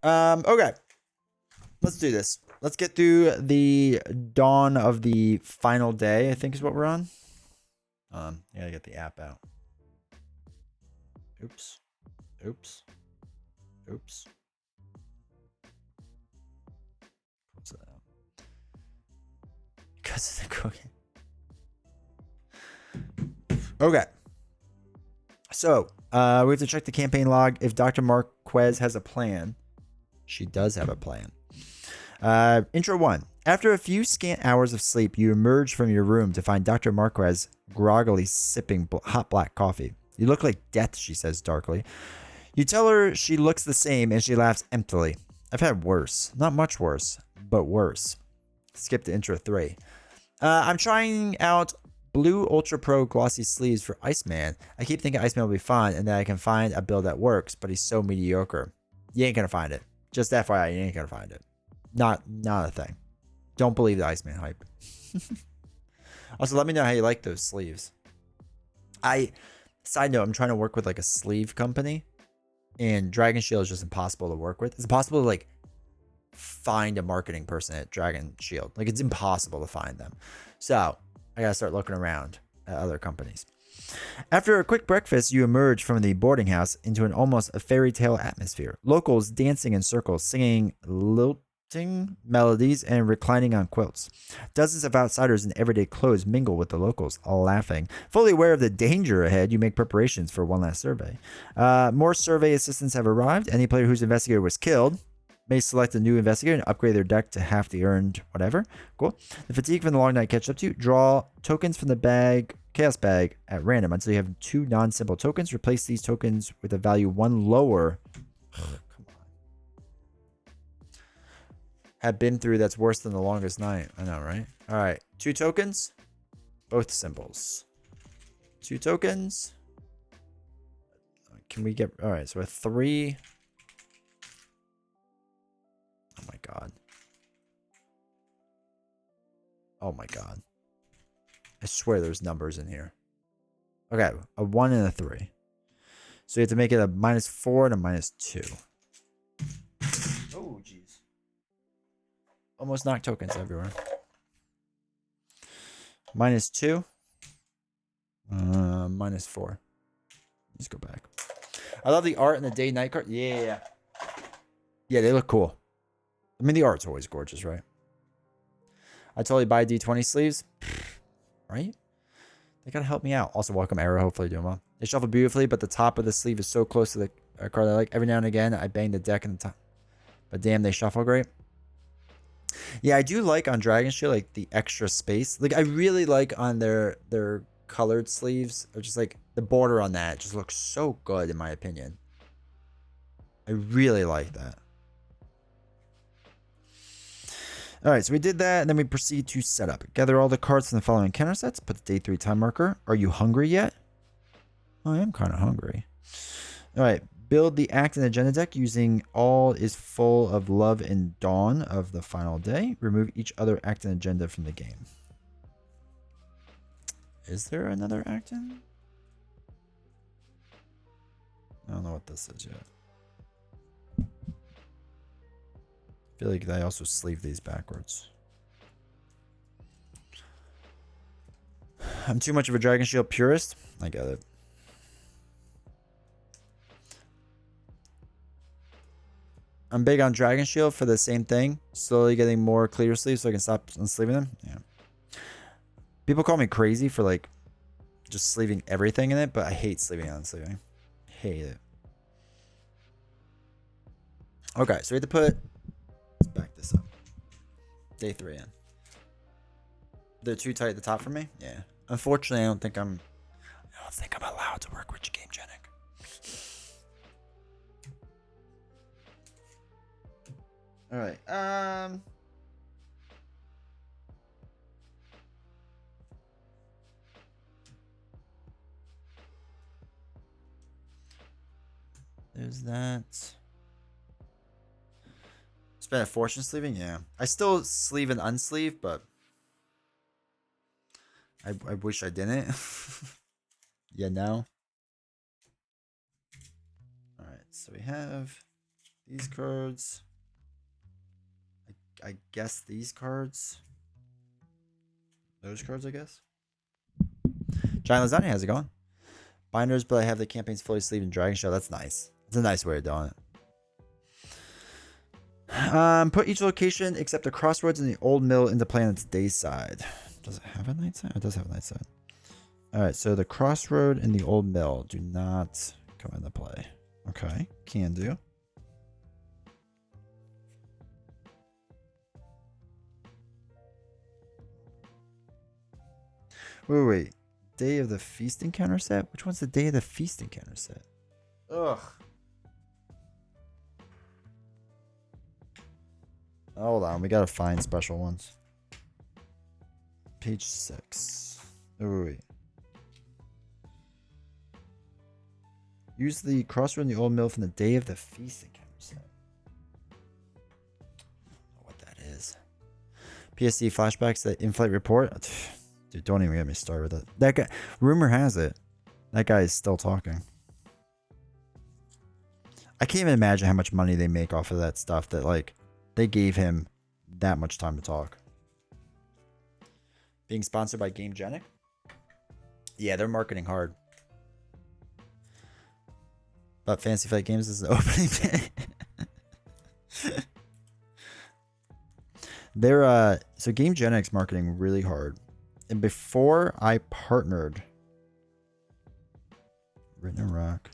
Okay. Let's do this. Let's get through the dawn of the final day, I think is what we're on. I gotta get the app out. Oops. Oops. Oops. What's that? Because of the cooking. Okay. So, we have to check the campaign log. If Dr. Marquez has a plan, she does have a plan. Intro 1. After a few scant hours of sleep, you emerge from your room to find Dr. Marquez groggily sipping hot black coffee. You look like death, she says darkly. You tell her she looks the same, and she laughs emptily. I've had worse. Not much worse, but worse. Skip to intro 3. I'm trying out blue Ultra Pro glossy sleeves for Iceman. I keep thinking Iceman will be fun and that I can find a build that works, but he's so mediocre. You ain't gonna find it. Just FYI, you ain't gonna find it. Not a thing. Don't believe the Iceman hype. Also, let me know how you like those sleeves. Side note, I'm trying to work with like a sleeve company, and Dragon Shield is just impossible to work with. It's impossible to like find a marketing person at Dragon Shield. Like, it's impossible to find them. So I gotta start looking around at other companies. After a quick breakfast, you emerge from the boarding house into an almost a fairy tale atmosphere. Locals dancing in circles, singing lilting melodies, and reclining on quilts. Dozens of outsiders in everyday clothes mingle with the locals, all laughing. Fully aware of the danger ahead, you make preparations for one last survey. More survey assistants have arrived. Any player whose investigator was killed may select a new investigator and upgrade their deck to half the earned whatever. Cool. The fatigue from the long night catches up to you. Draw tokens from the bag, chaos bag, at random until you have 2 non-symbol tokens. Replace these tokens with a value 1 lower. Come on. Have been through that's worse than the longest night. I know, right? All right. 2 tokens. Both symbols. 2 tokens. Can we get... All right. So a 3... Oh my god. Oh my god. I swear there's numbers in here. Okay, a 1 and a 3. So you have to make it a -4 and a -2. Oh, jeez. Almost knocked tokens everywhere. -2. -4. Let's go back. I love the art and the day-night card. Yeah. Yeah, they look cool. I mean, the art's always gorgeous, right? I totally buy D20 sleeves. Right? They gotta help me out. Also, welcome Arrow. Hopefully doing well. They shuffle beautifully, but the top of the sleeve is so close to the card I like. Every now and again, I bang the deck in the top. But damn, they shuffle great. Yeah, I do like on Dragon Shield, like, the extra space. Like, I really like on their colored sleeves. Or just, like, the border on that just looks so good, in my opinion. I really like that. Alright, so we did that, and then we proceed to set up. Gather all the cards from the following counter sets. Put the day 3 time marker. Are you hungry yet? Oh, I am kind of hungry. Alright, build the act and agenda deck using all is full of love and dawn of the final day. Remove each other act and agenda from the game. Is there another act in? I don't know what this is yet. I feel like I also sleeve these backwards. I'm too much of a Dragon Shield purist. I get it. I'm big on Dragon Shield for the same thing. Slowly getting more clear sleeves so I can stop unsleeving them. Yeah. People call me crazy for like just sleeving everything in it, but I hate sleeving and unsleeving. Hate it. Okay, so we have to put... Let's back this up. Day 3 in. They're too tight at the top for me? Yeah. Unfortunately, I don't think I'm allowed to work with Gamegenic. Alright, there's that. Spend a fortune sleeving? Yeah. I still sleeve and unsleeve, but I wish I didn't. Yeah, no. Alright, so we have These cards. I guess these cards. Those cards, I guess. Giant Lasagna, how's it going? Binders, but I have the campaigns fully sleeved in Dragon Show. That's nice. It's a nice way of doing it. Put each location except the crossroads and the old mill into play on its day side. Does it have a night side? It does have a night side. Alright, so the crossroad and the old mill do not come into play. Okay, can do. Wait. Day of the Feast encounter set? Which one's the Day of the Feast encounter set? Ugh. Hold on, we gotta find special ones. Page 6. Wait. Use the crossroad and the old mill from the Day of the Feast encounter set. I don't know what that is. PSD flashbacks, the in-flight report. Dude, don't even get me started with it. That guy, rumor has it, that guy is still talking. I can't even imagine how much money they make off of that stuff that, like, they gave him that much time to talk. Being sponsored by GameGenic? Yeah, they're marketing hard. But Fantasy Flight Games is the opening day. They're, so GameGenic's marketing really hard. And before I partnered, Written in Rock.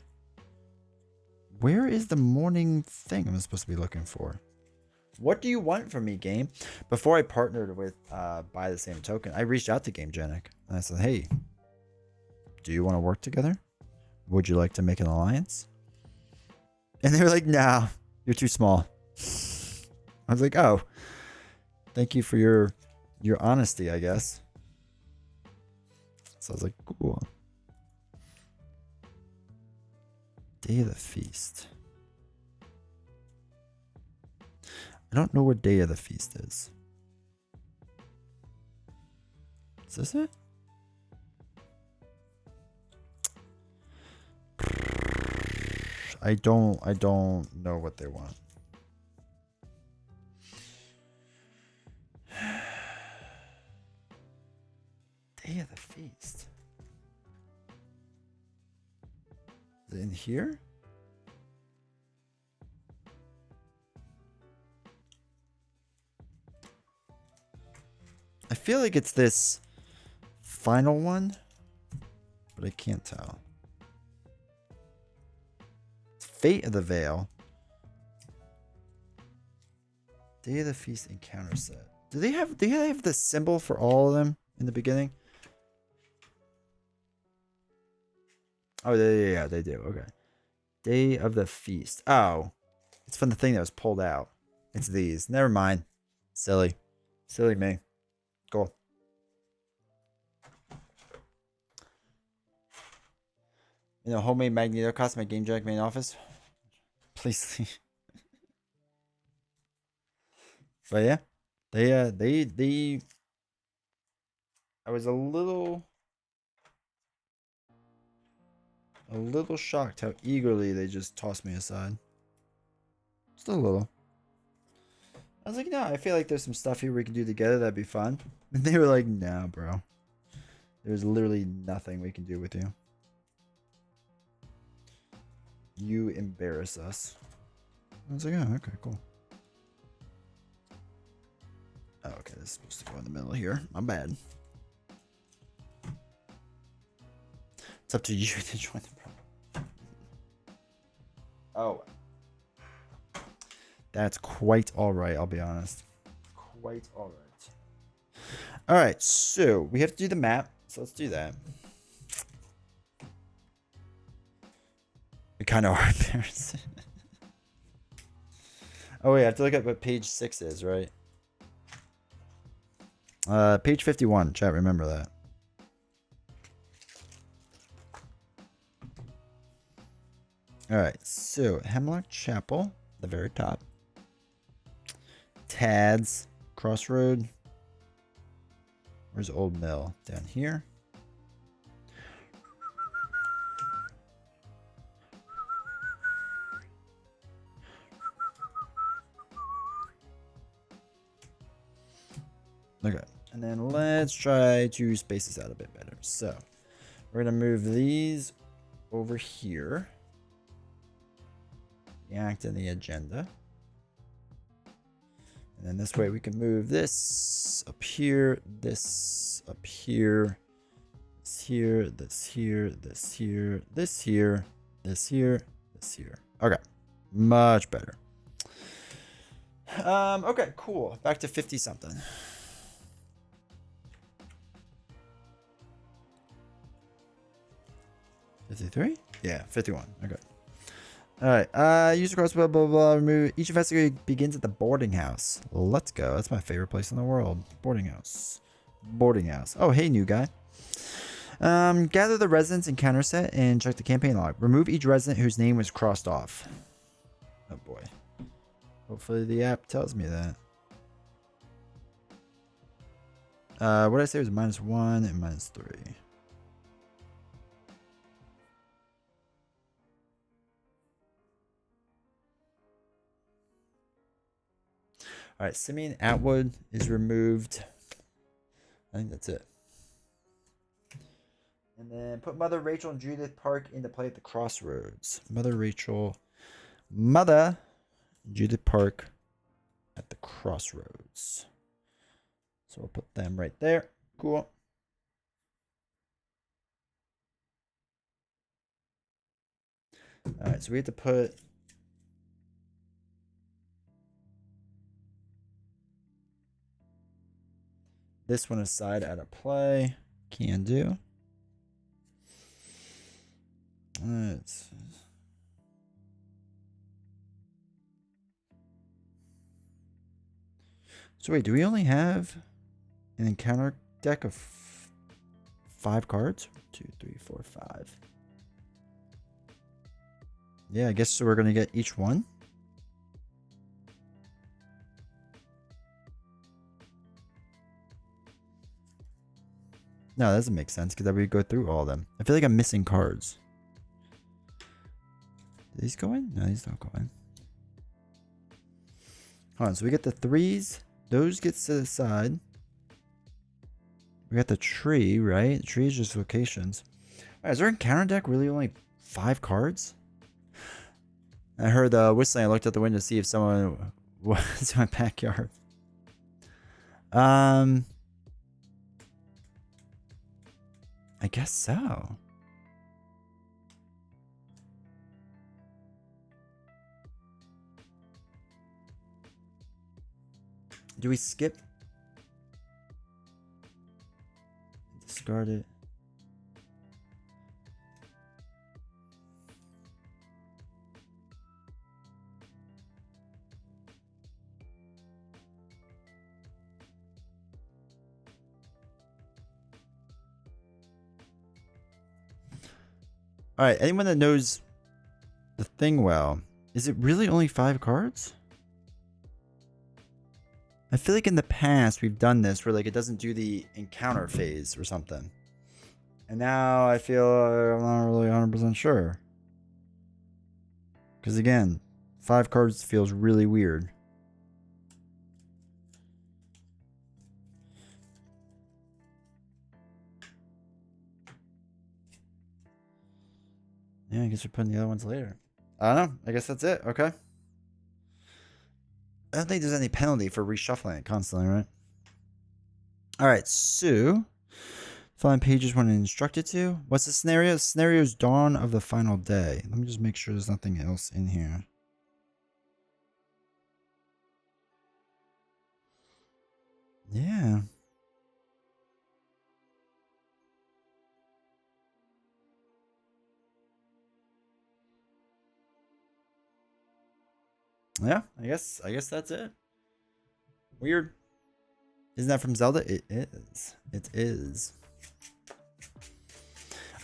Where is the morning thing I'm supposed to be looking for? What do you want from me, game? Before I partnered with Buy the Same Token, I reached out to GameGenic and I said, hey, do you want to work together? Would you like to make an alliance? And they were like, nah, you're too small. I was like, oh, thank you for your honesty, I guess. So I was like, cool. Day of the Feast. I don't know what Day of the Feast is. Is this it? I don't know what they want. Day of the Feast. Is it in here? I feel like it's this final one, but I can't tell. It's Fate of the Vale. Day of the Feast encounter set. Do they have the symbol for all of them in the beginning? Oh, yeah, they do. Okay. Day of the Feast. Oh, it's from the thing that was pulled out. It's these. Never mind. Silly me. Cool. You know, homemade Magneto cost my GameJack main office. Please leave. But yeah, they. I was a little shocked how eagerly they just tossed me aside. Just a little. I was like, no, I feel like there's some stuff here we can do together that'd be fun. And they were like, no, bro. There's literally nothing we can do with you. You embarrass us. I was like, oh, okay, cool. Oh, okay, this is supposed to go in the middle here. My bad. It's up to you to join the program. Oh. That's quite alright, I'll be honest. Quite alright. Alright, so we have to do the map. So let's do that. We kind of are embarrassed. Oh, wait, I have to look at what page 6 is, right? Page 51. Chat, remember that. Alright, so Hemlock Chapel, the very top. Tad's Crossroad. Where's Old Mill? Down here. Okay. And then let's try to space this out a bit better. So we're going to move these over here. The act and the agenda. And then this way we can move this up here, this up here, this here, this here, this here, this here, this here, this here. Okay. Much better. Okay, cool. Back to 50 something. 53? Yeah, 51. Okay. Alright, user cross blah blah blah. Remove each investigator begins at the boarding house. Let's go. That's my favorite place in the world. Boarding house. Boarding house. Oh, hey, new guy. Gather the residents encounter set and check the campaign log. Remove each resident whose name was crossed off. Oh boy. Hopefully the app tells me that. What did I say was -1 and -3. All right, Simeon Atwood is removed. I think that's it. And then put Mother Rachel and Judith Park into play at the crossroads. Mother Judith Park at the crossroads. So we'll put them right there. Cool. All right, so we have to put this one aside out of play. Can do. Let's... So wait, do we only have an encounter deck of 5 cards? 2, 3, 4, 5. Yeah, I guess so. We're gonna get each one. No, that doesn't make sense because then we go through all of them. I feel like I'm missing cards. Do these go in? No, these don't go in. Hold on, so we get the 3s. Those get set aside. We got the tree, right? The tree is just locations. All right, is our encounter deck really only 5 cards? I heard whistling. I looked out the window to see if someone was in my backyard. I guess so. Do we skip? Discard it. All right, anyone that knows the thing well, is it really only 5 cards? I feel like in the past we've done this where like it doesn't do the encounter phase or something. And now I feel I'm not really 100% sure. Because again, 5 cards feels really weird. Yeah, I guess we're putting the other ones later. I don't know. I guess that's it. Okay. I don't think there's any penalty for reshuffling it constantly, right? All right, so find pages when instructed to. What's the scenario? The scenario is dawn of the final day. Let me just make sure there's nothing else in here. Yeah. Yeah, I guess that's it. Weird. Isn't that from Zelda? It is. It is.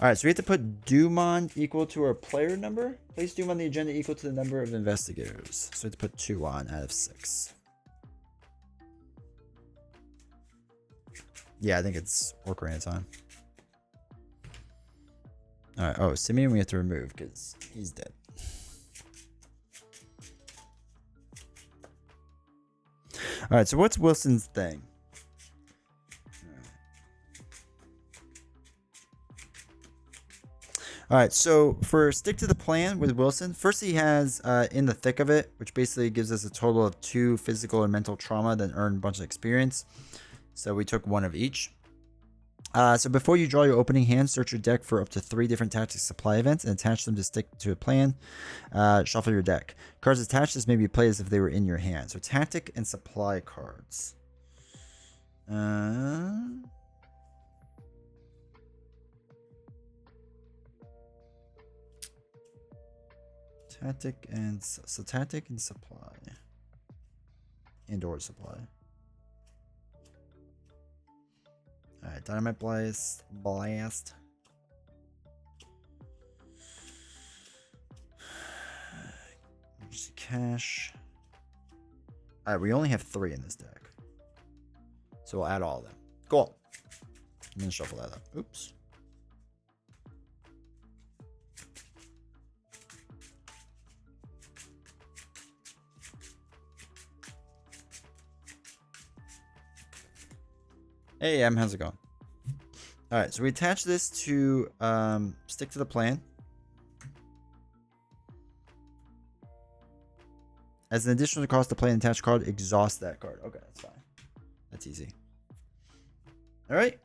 All right, so we have to put Doomon equal to our player number. Place Doom on the agenda equal to the number of investigators. So we have to put 2 on out of 6. Yeah, I think it's Ocarina time. All right. Oh, Simeon we have to remove because he's dead. All right, so what's Wilson's thing? All right, so for stick to the plan with Wilson, first he has in the thick of it, which basically gives us a total of 2 physical and mental trauma, then earn a bunch of experience. So we took 1 of each. So before you draw your opening hand, search your deck for up to 3 different tactics supply events and attach them to stick to a plan. Shuffle your deck. Cards attached to this may be played as if they were in your hand. So tactic and supply cards. Tactic and supply. Indoor supply. Alright, Dynamite Blast. Emergency Cash. Alright, we only have 3 in this deck. So we'll add all of them. Cool. I'm gonna shuffle that up. Oops. Hey, Em, how's it going? Alright, so we attach this to stick to the plan. As an additional cost to play an attached card, exhaust that card. Okay, that's fine. That's easy. Alright.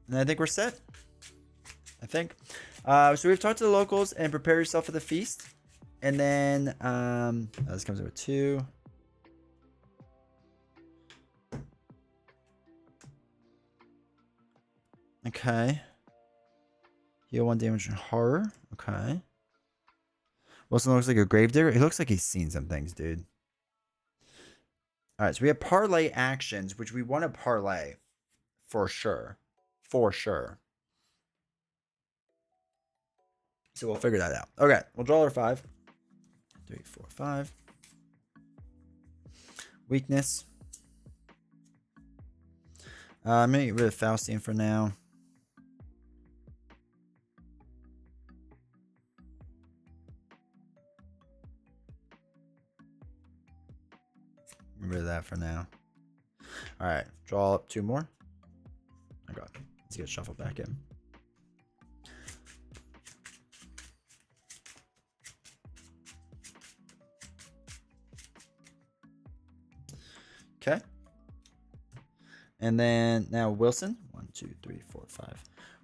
And I think we're set. I think. So we've talked to the locals and prepare yourself for the feast. And then this comes over 2. Okay. Heal 1 damage and horror. Okay. Wilson looks like a gravedigger. He looks like he's seen some things, dude. Alright, so we have parlay actions, which we want to parlay. For sure. For sure. So we'll figure that out. Okay, we'll draw our 5. 3, 4, 5. Weakness. I'm going to get rid of Faustian for now. Get rid of that for now. Alright, draw up 2 more. Okay, let's get shuffled back in. Okay. And then now Wilson. 1, 2, 3, 4, 5.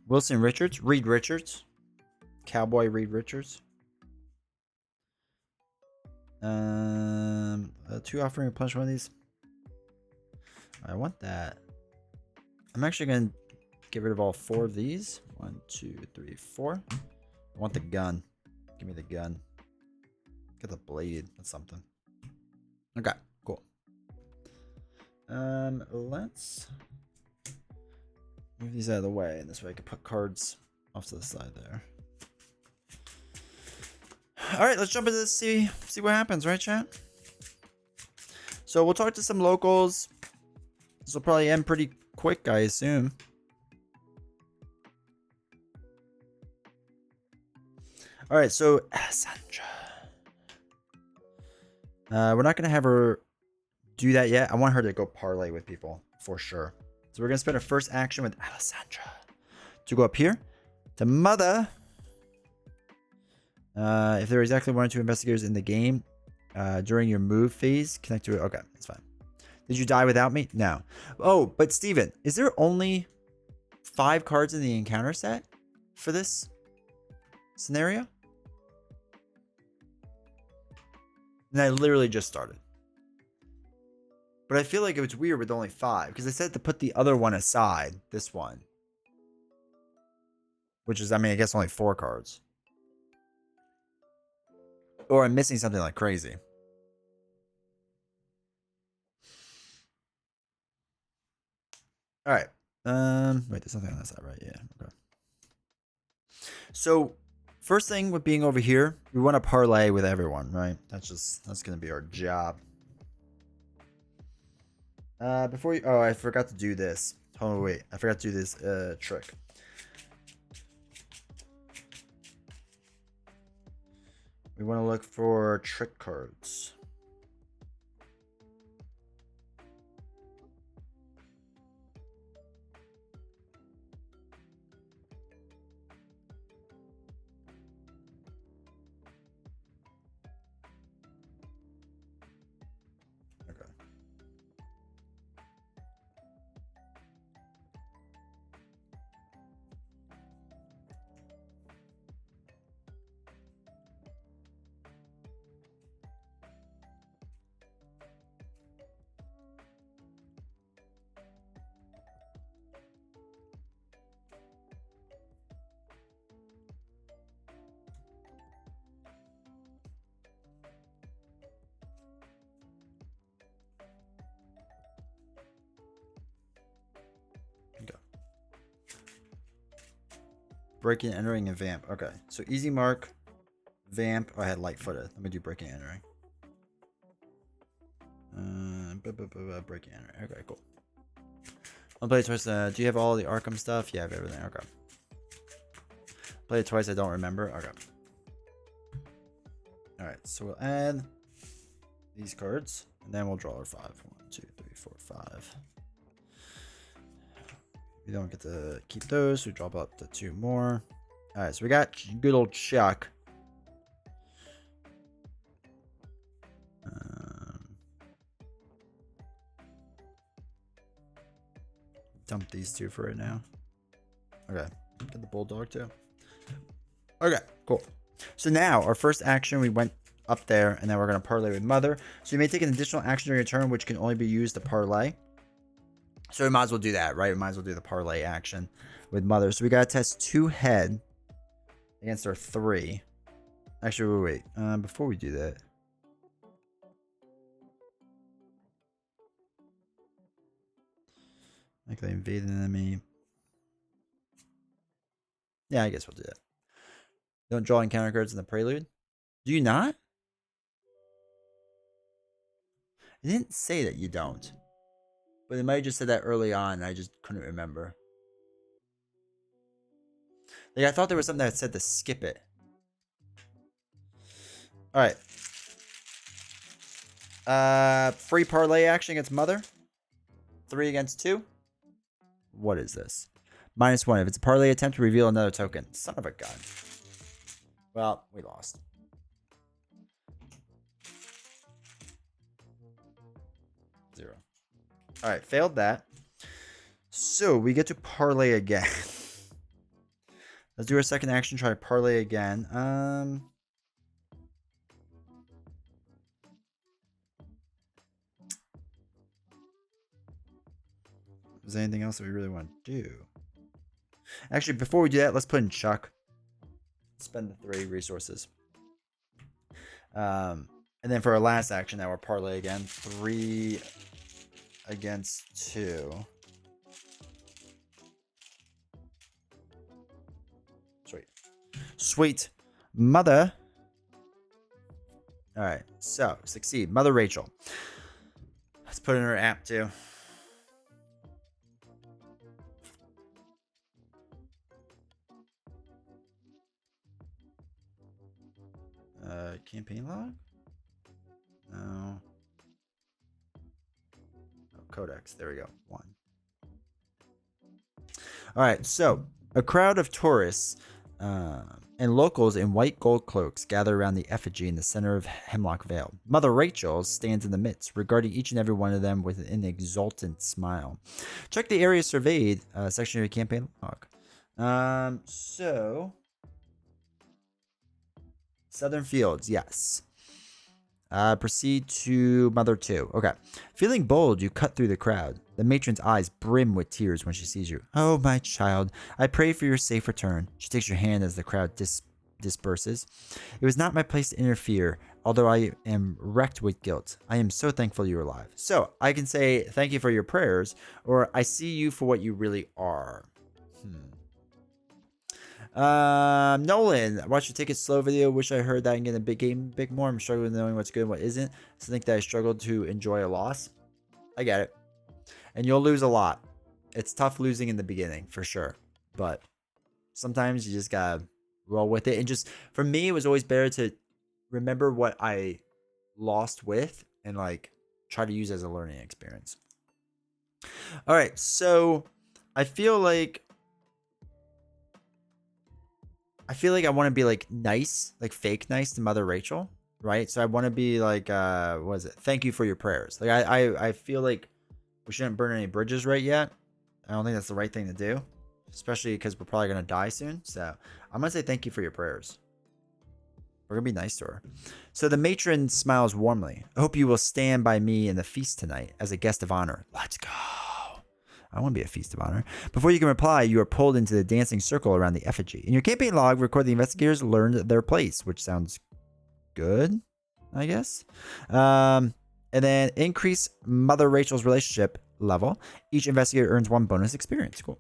Wilson Richards. Reed Richards. Cowboy Reed Richards. 2 offering a punch one of these. I want that. I'm actually going to get rid of all 4 of these. 1, 2, 3, 4. I want the gun. Give me the gun. Get the blade. That's something. Okay, cool. Let's move these out of the way, and this way I can put cards off to the side there. All right, let's jump into this. See what happens, right, chat? So we'll talk to some locals. This will probably end pretty quick, I assume. All right, so Alessandra. We're not gonna have her do that yet. I want her to go parlay with people for sure. So we're gonna spend our first action with Alessandra to go up here to Mother. If there are exactly 1 or 2 investigators in the game during your move phase, connect to it. Okay, that's fine. Did you die without me? No. Oh, but Steven, is there only 5 cards in the encounter set for this scenario? And I literally just started. But I feel like it was weird with only 5 because I said to put the other one aside, this one. Which is, I mean, I guess only 4 cards. Or I'm missing something like crazy. All right. Wait, there's something on that side, right? Yeah. Okay. So, first thing with being over here, we want to parlay with everyone, right? That's gonna be our job. Before you, oh, I forgot to do this. Oh wait, I forgot to do this trick. We want to look for trick cards. breaking, entering, and vamp. Okay, so easy mark, vamp. Oh, I had light-footed. Let me do breaking, entering. Breaking, entering. Okay, cool. I'll play it twice. Do you have all the Arkham stuff? Yeah, I have everything. Okay. Play it twice. I don't remember. Okay. All right, so we'll add these cards, and then we'll draw our 5. 1, 2, 3, 4, 5. We don't get to keep those. We drop up to 2 more. All right, so we got good old Chuck. Dump these 2 for right now. Okay, get the bulldog too. Okay, cool. So now our first action, we went up there, and then we're going to parlay with Mother. So you may take an additional action during your turn, which can only be used to parlay. So we might as well do that, right? We might as well do the parlay action with Mother. So we got to test 2 head against our 3. Actually, wait. Before we do that. Like they invade an enemy. Yeah, I guess we'll do that. Don't draw encounter cards in the prelude. Do you not? It didn't say that you don't. But it might have just said that early on, and I just couldn't remember. Like, I thought there was something that said to skip it. Alright. Free parlay action against Mother. 3 against 2. What is this? -1. If it's a parlay attempt, to reveal another token. Son of a gun. Well, we lost. Zero. Alright, failed that. So, we get to parlay again. Let's do our second action, try to parlay again. Is there anything else that we really want to do? Actually, before we do that, let's put in Chuck. Spend the 3 resources. And then for our last action, now we're parlay again. 3 against 2. Sweet. Sweet. Mother. Alright, so succeed. Mother Rachel. Let's put in her app too. Campaign log? No. Oh, codex. There we go. 1. All right. So a crowd of tourists and locals in white gold cloaks gather around the effigy in the center of Hemlock Vale. Mother Rachel stands in the midst, regarding each and every one of them with an exultant smile. Check the area surveyed section of your campaign log. So Southern Fields, yes. Proceed to Mother 2. Okay. Feeling bold, you cut through the crowd. The matron's eyes brim with tears when she sees you. Oh, my child, I pray for your safe return. She takes your hand as the crowd disperses. It was not my place to interfere, although I am wrecked with guilt. I am so thankful you're alive. So I can say thank you for your prayers, or I see you for what you really are. Nolan, watch your take it slow video. Wish I heard that and get a big game big more. I'm struggling knowing what's good and what isn't. I think that I struggled to enjoy a loss. I get it. And you'll lose a lot. It's tough losing in the beginning for sure. But sometimes you just gotta roll with it. And just for me, it was always better to remember what I lost with and like try to use as a learning experience. All right, so I feel like I want to be like nice, like fake nice to Mother Rachel, right? So I want to be like, what is it? Thank you for your prayers. Like I feel like we shouldn't burn any bridges right yet. I don't think that's the right thing to do, especially because we're probably gonna die soon. So I'm gonna say thank you for your prayers. We're gonna be nice to her. So the matron smiles warmly. I hope you will stand by me in the feast tonight as a guest of honor. Let's go. I want to be a feast of honor. Before you can reply, you are pulled into the dancing circle around the effigy. In your campaign log, record the investigators learned their place, which sounds good, I guess. And then increase Mother Rachel's relationship level. Each investigator earns 1 bonus experience. Cool.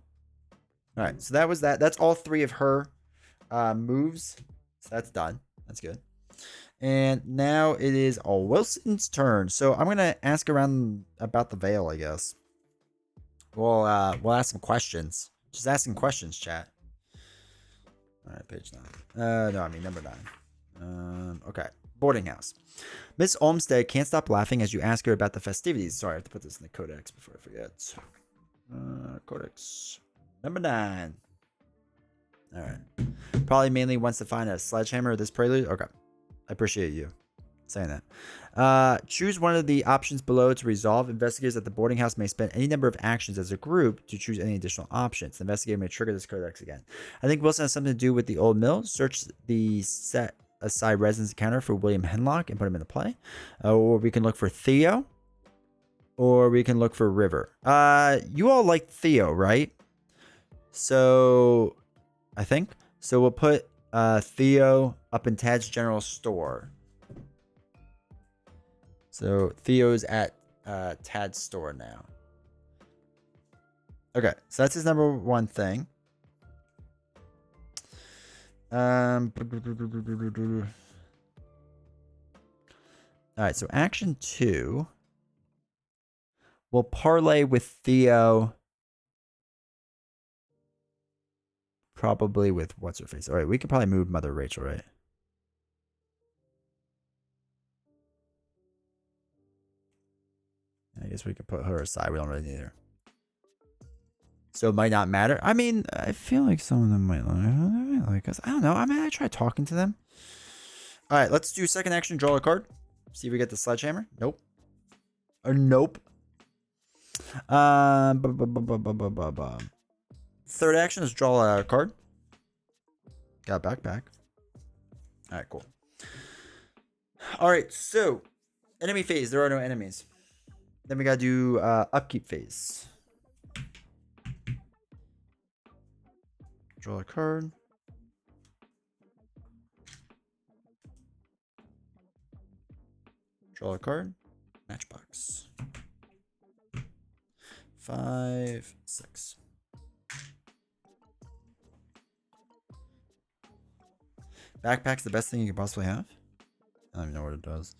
All right, so that was that. That's all 3 of her moves. So that's done. That's good. And now it is Wilson's turn. So I'm gonna ask around about the Vale, I guess. We'll ask some questions. Just asking questions, chat. All right, page 9. No, I mean number 9. Okay, boarding house. Miss Olmsted can't stop laughing as you ask her about the festivities. Sorry, I have to put this in the codex before I forget. Codex number 9. All right. Probably mainly wants to find a sledgehammer or this prelude. Okay. I appreciate you saying that. Choose one of the options below to resolve. Investigators at the boarding house may spend any number of actions as a group to choose any additional options. The investigator may trigger this codex again. I think Wilson has something to do with the old mill. Search the set aside residence encounter for William Hemlock and put him into play. Or we can look for Theo. Or we can look for River. You all like Theo, right? So I think. So we'll put Theo up in Tad's general store. So Theo's at Tad's store now. Okay, so that's his number 1 thing. All right, so action 2. We'll parlay with Theo. Probably with what's her face. All right, we could probably move Mother Rachel, right? I guess we could put her aside. We don't really need her. So it might not matter. I mean, I feel like some of them might like us. I don't know. I mean, I try talking to them. All right, let's do second action. Draw a card. See if we get the sledgehammer. Nope. Or nope. Third action is draw a card. Got a backpack. All right, cool. All right, so enemy phase. There are no enemies. Then we got to do upkeep phase. Draw a card. Draw a card. Matchbox. 5, 6. Backpack's the best thing you can possibly have. I don't even know what it does.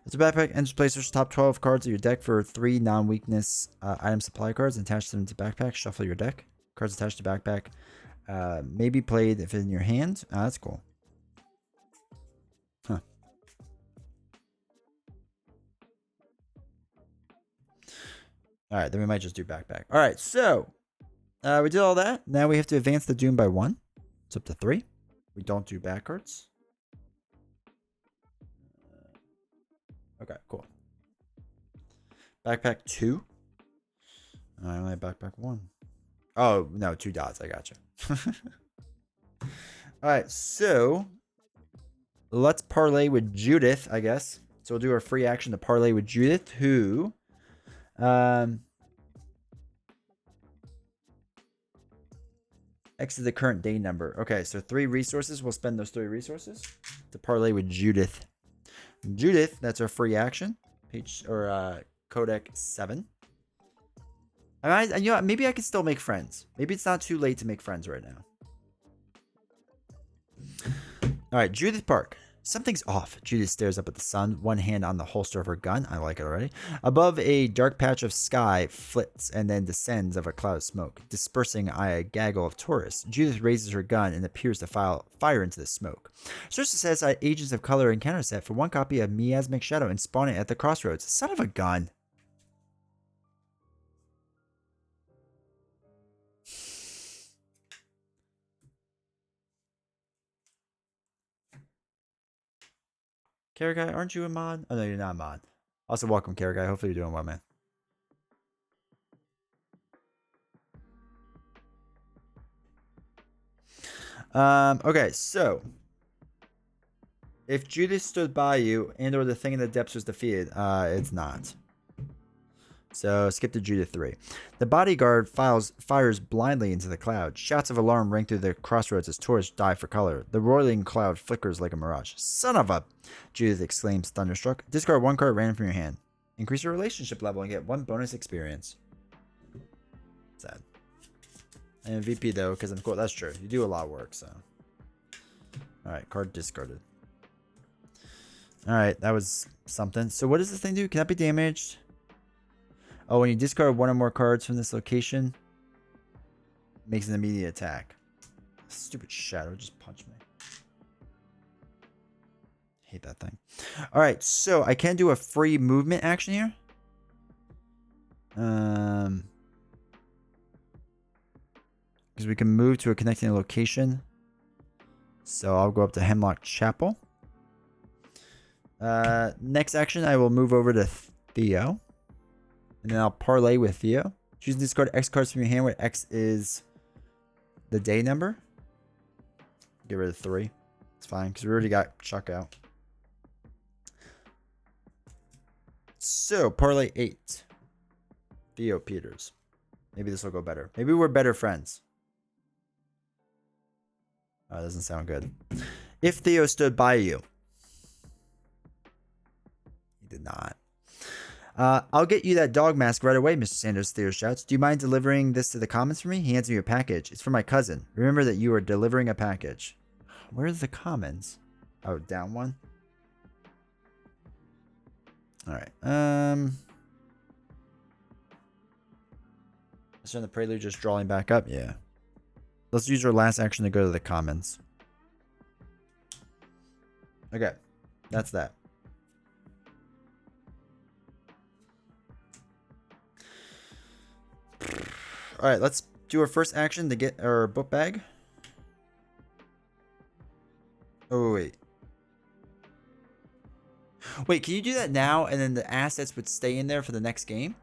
It's a backpack. Enters play search top 12 cards of your deck for 3 non-weakness item supply cards and attach them to backpack. Shuffle your deck. Cards attached to backpack may be played if in your hand. That's cool. Huh. All right, then we might just do backpack. All right, so we did all that. Now we have to advance the Doom by 1. It's up to 3. We don't do back cards. Okay, cool. Backpack 2. I only have backpack 1. Oh, no, 2 dots. I got you. All right, so let's parlay with Judith, I guess. So we'll do our free action to parlay with Judith, who X is the current day number. Okay, so 3 resources. We'll spend those 3 resources to parlay with Judith. Judith, that's our free action. Page or codec 7. I mean, you know, maybe I can still make friends. Maybe it's not too late to make friends right now. All right, Judith Park. Something's off. Judith stares up at the sun, one hand on the holster of her gun. I like it already. Above, a dark patch of sky flits and then descends of a cloud of smoke, dispersing a gaggle of tourists. Judith raises her gun and appears to fire into the smoke. Search the set aside Agents of Color encounter set for 1 copy of Miasmic Shadow and spawn it at the crossroads. Son of a gun. Guy, aren't you a mod? Oh, no, you're not a mod. Also, welcome, Guy. Hopefully you're doing well, man. Okay, so if Judith stood by you and or the thing in the depths was defeated, it's not. So skip to Judith 3. The bodyguard fires blindly into the cloud. Shouts of alarm ring through the crossroads as tourists dive for color. The roiling cloud flickers like a mirage. Son of a... Judith exclaims, thunderstruck. Discard 1 card random from your hand. Increase your relationship level and get 1 bonus experience. Sad. And VP though, because I'm cool. That's true. You do a lot of work, so. Alright, card discarded. Alright, that was something. So what does this thing do? Can that be damaged? Oh, when you discard one or more cards from this location, it makes an immediate attack. Stupid shadow just punched me. Hate that thing. Alright, so I can do a free movement action here. Because we can move to a connecting location. So I'll go up to Hemlock Chapel. Next action, I will move over to Theo. And then I'll parlay with Theo. Choose to discard X cards from your hand where X is the day number. Get rid of 3. It's fine because we already got Chuck out. So, parlay 8. Theo Peters. Maybe this will go better. Maybe we're better friends. Oh, that doesn't sound good. If Theo stood by you. He did not. I'll get you that dog mask right away, Mr. Sanders, Theo shouts. Do you mind delivering this to the Commons for me? He hands me a package. It's for my cousin. Remember that you are delivering a package. Where's the Commons? Oh, down one? Alright. Let's turn the prelude just drawing back up. Yeah. Let's use our last action to go to the Commons. Okay. That's that. Alright, let's do our first action to get our book bag. Oh, wait. Wait, can you do that now and then the assets would stay in there for the next game?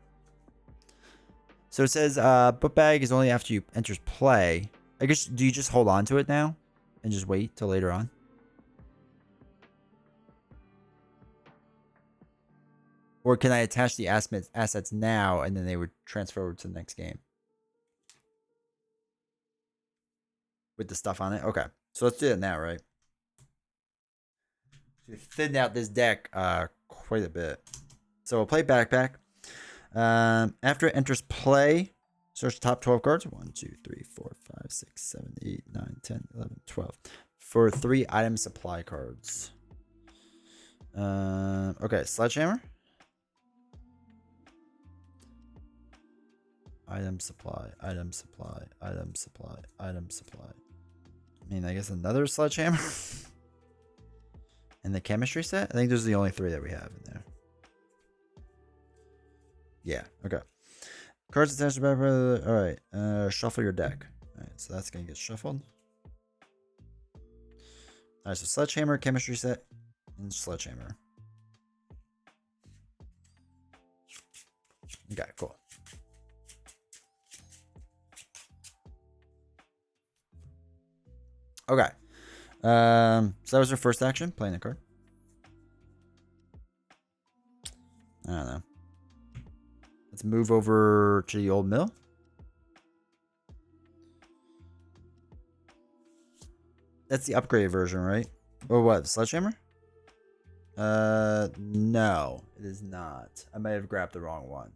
So it says book bag is only after you enters play. I guess, do you just hold on to it now and just wait till later on? Or can I attach the assets now and then they would transfer over to the next game? With the stuff on it? Okay. So let's do that now, right? So we thinned out this deck quite a bit. So we'll play backpack. After it enters play, search the top 12 cards. 1, 2, 3, 4, 5, 6, 7, 8, 9, 10, 11, 12. For 3 item supply cards. Okay, Sledgehammer. Item supply, item supply, item supply, item supply. I mean, I guess another Sledgehammer. And the chemistry set? I think those are the only 3 that we have in there. Yeah, okay. Cards attached to alright. Shuffle your deck. Alright, so that's gonna get shuffled. Alright, so Sledgehammer, chemistry set, and Sledgehammer. Okay, cool. Okay. So that was our first action, playing the card. I don't know. Let's move over to the old mill. That's the upgraded version, right? Or what? Sledgehammer? No, it is not. I may have grabbed the wrong one.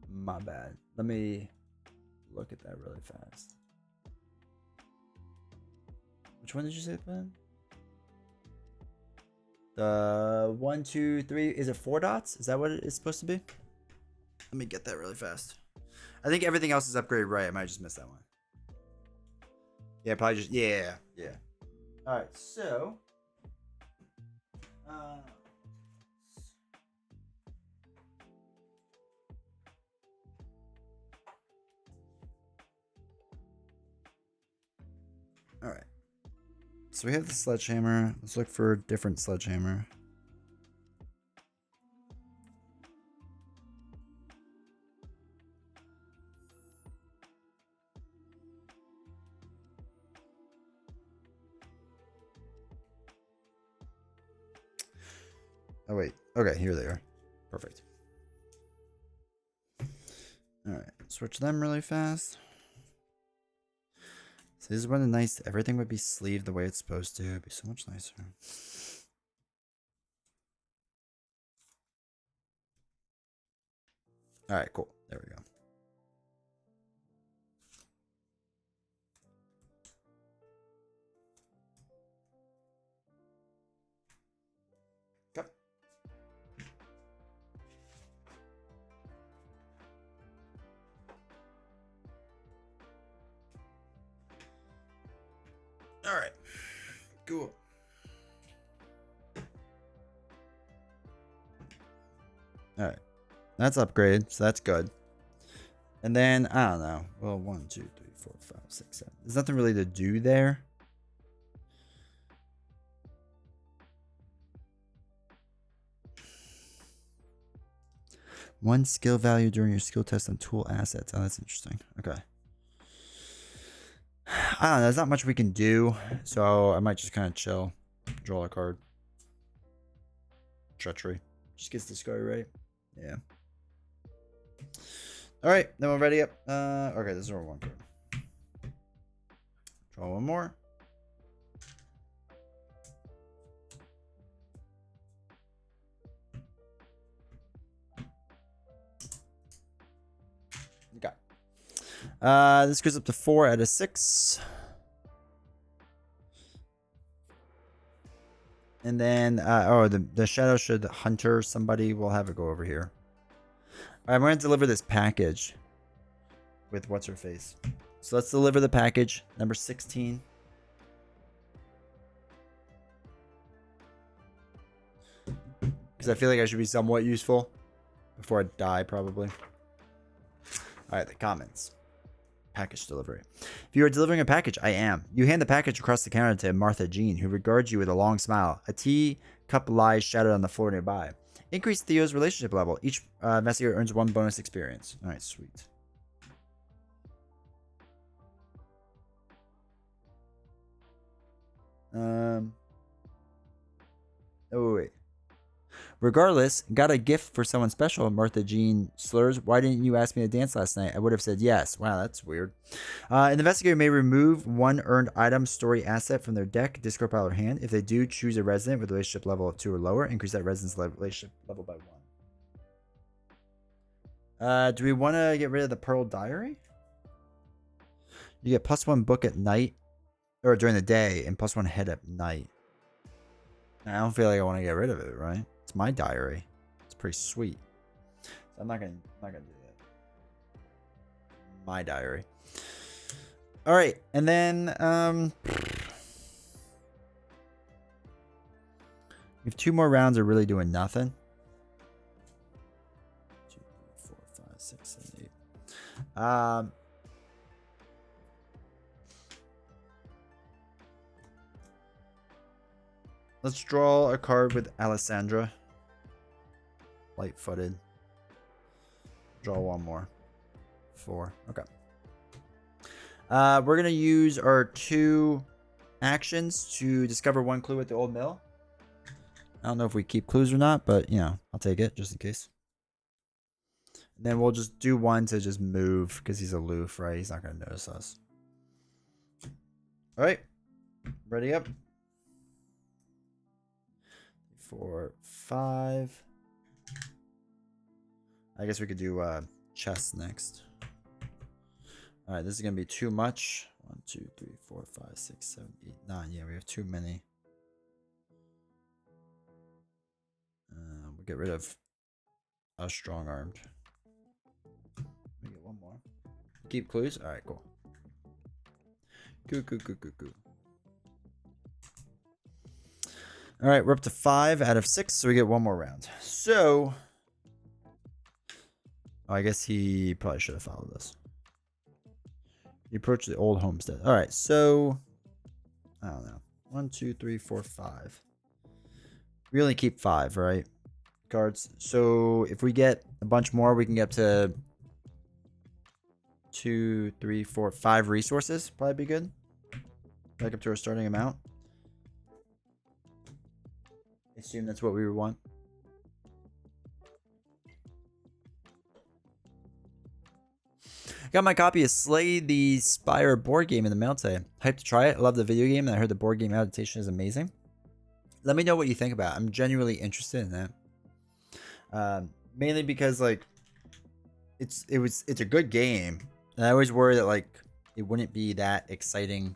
My bad. Let me look at that really fast. Which one did you say, Ben? The 1, 2, 3. Is it 4 dots? Is that what it is supposed to be? Let me get that really fast. I think everything else is upgraded right. I might just miss that one. Yeah, probably just. Yeah. All right, so. All right. So we have the Sledgehammer. Let's look for a different Sledgehammer. Oh, wait. Okay, here they are. Perfect. All right. Switch them really fast. So this is when everything would be sleeved the way it's supposed to. It'd be so much nicer. All right, cool. There we go. All right, cool. All right, that's upgraded, so that's good. And then I don't know. Well, 1, 2, 3, 4, 5, 6, 7. There's nothing really to do there. One skill value during your skill test on tool assets. Oh, that's interesting. Okay. I don't know. There's not much we can do, so I might just kind of chill. Draw a card. Treachery. Just gets the score right. Yeah. All right. Then we're ready up. Okay, this is our one card. Draw one more. Okay. This goes up to 4 out of 6. And then, the Shadow should Hunter somebody. We'll have it go over here. All right, I'm going to deliver this package with what's her face. So let's deliver the package, number 16. Because I feel like I should be somewhat useful before I die, probably. All right, the comments. Package delivery. If you are delivering a package, I am. You hand the package across the counter to Martha Jean, who regards you with a long smile. A teacup lies shattered on the floor nearby. Increase Theo's relationship level. Each investigator earns 1 bonus experience. All right, sweet. Oh, wait. Regardless, got a gift for someone special, Martha Jean slurs. Why didn't you ask me to dance last night? I would have said yes. Wow, that's weird. An investigator may remove 1 earned item story asset from their deck, discard pile, or hand. If they do, choose a resident with a relationship level of 2 or lower. Increase that resident's relationship level by 1. Do we want to get rid of the Pearl Diary? You get +1 book at night, or during the day, and +1 head at night. I don't feel like I want to get rid of it, right? It's my diary. It's pretty sweet. So I'm not gonna do that. My diary. All right, and then we have 2 more rounds of really doing nothing. 2, 3, 4, 5, 6, 7, 8. Let's draw a card with Alessandra. Light-footed. Draw 1 more. 4. Okay. We're going to use our 2 actions to discover 1 clue at the old mill. I don't know if we keep clues or not, but, you know, I'll take it just in case. And then we'll just do 1 to just move because he's aloof, right? He's not going to notice us. All right. Ready up. 4, 5. I guess we could do chess next. All right, this is gonna be too much. 1, 2, 3, 4, 5, 6, 7, 8, 9. Yeah, we have too many. We'll get rid of a strong armed. We get 1 more. Keep clues. All right, cool. Goo. All right, we're up to 5 out of 6, so we get 1 more round. So, I guess he probably should have followed us. He approached the old homestead. All right, so I don't know. 1, 2, 3, 4, 5. We only keep 5, right? Cards. So if we get a bunch more, we can get up to 2, 3, 4, 5 resources. Probably be good. Back up to our starting amount. I assume that's what we would want. Got my copy of Slay the Spire board game in the mail today. Hyped to try it. I love the video game, and I heard the board game adaptation is amazing. Let me know what you think about it. I'm genuinely interested in that. Mainly because, like, it's a good game. And I always worry that like it wouldn't be that exciting.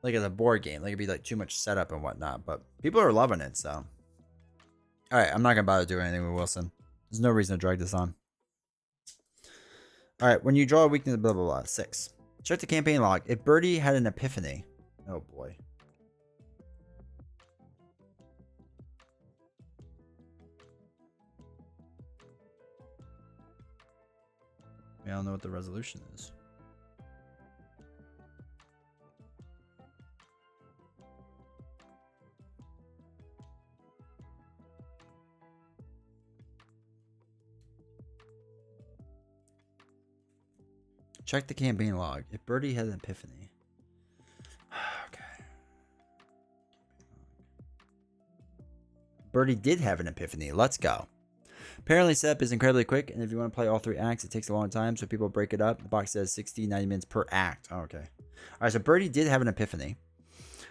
Like as a board game, like it'd be like too much setup and whatnot. But people are loving it, so. All right, I'm not gonna bother doing anything with Wilson. There's no reason to drag this on. All right, when you draw a weakness, blah blah blah. 6. Check the campaign log. If Birdie had an epiphany, oh boy. I don't know what the resolution is. Check the campaign log. If Birdie had an epiphany. Okay. Birdie did have an epiphany. Let's go. Apparently, setup is incredibly quick, and if you want to play all 3 acts, it takes a long time, so people break it up. The box says 60, 90 minutes per act. Oh, okay. All right, so Birdie did have an epiphany.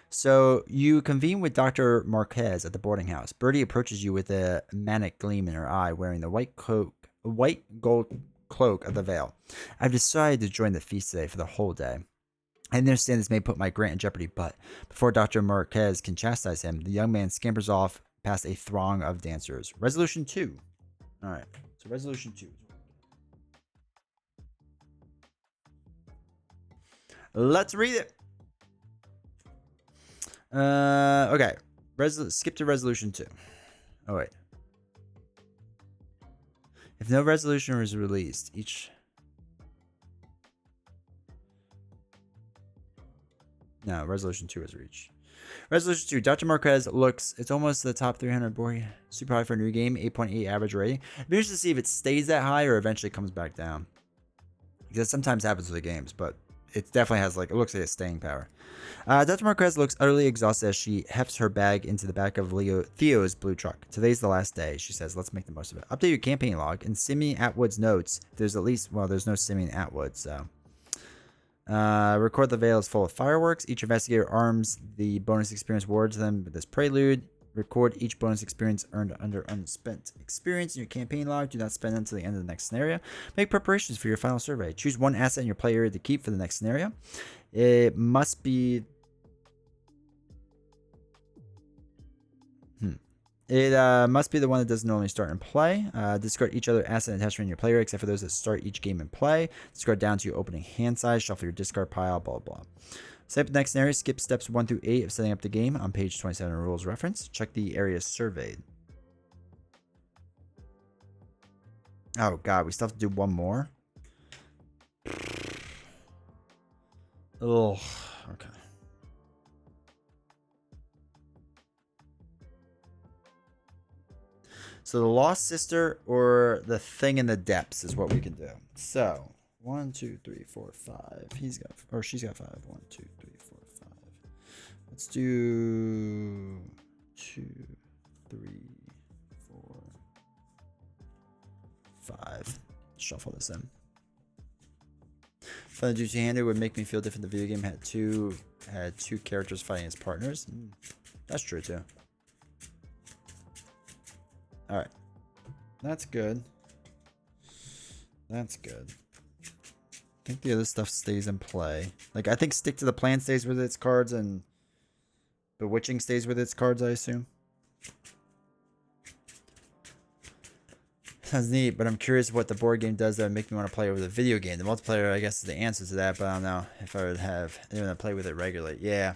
So you convene with Dr. Marquez at the boarding house. Birdie approaches you with a manic gleam in her eye, wearing the white gold cloak of the Vale. I've decided to join the feast today for the whole day. I understand this may put my grant in jeopardy, but before Dr. Marquez can chastise him, the young man scampers off past a throng of dancers. Resolution 2. All right, so resolution 2. Let's read it. Okay. Skip to resolution 2. Oh, wait. If no resolution is released, each... No, resolution 2 is reached. Resolution 2. Dr. Marquez looks... It's almost the top 300 boy. Super high for a new game. 8.8 average rating. I'd be interested to see if it stays that high or eventually comes back down. Because it sometimes happens with the games, but it definitely has like... It looks like a staying power. Dr. Marquez looks utterly exhausted as she hefts her bag into the back of Theo's blue truck. Today's the last day, she says. Let's make the most of it. Update your campaign log. In Simeon Atwood's notes, there's at least... Well, there's no Simeon Atwood, so... Record the Vale is full of fireworks. Each investigator arms the bonus experience awarded to them with this prelude. Record each bonus experience earned under unspent experience in your campaign log. Do not spend until the end of the next scenario. Make preparations for your final survey. Choose one asset in your play area to keep for the next scenario. It must be... It must be the one that doesn't normally start in play. Discard each other asset and attachment in your player, except for those that start each game in play. Discard down to your opening hand size. Shuffle your discard pile, blah, blah. Set up the next scenario. Skip steps 1 through 8 of setting up the game on page 27 of rules reference. Check the areas surveyed. Oh, God. We still have to do one more? Oh, okay. So the Lost Sister or the Thing in the Depths is what we can do. So 1, 2, 3, 4, 5. He's got, or she's got 5. 1, 2, 3, 4, 5. Let's do 2, 3, 4, 5. Shuffle this in. Fun to two-handed would make me feel different. The video game had two characters fighting as partners. That's true too. All right, that's good. That's good. I think the other stuff stays in play. Like, I think Stick to the Plan stays with its cards and Bewitching stays with its cards, I assume. Sounds neat, but I'm curious what the board game does that would make me want to play it with a video game. The multiplayer, I guess, is the answer to that, but I don't know if I would have anyone to play with it regularly. Yeah.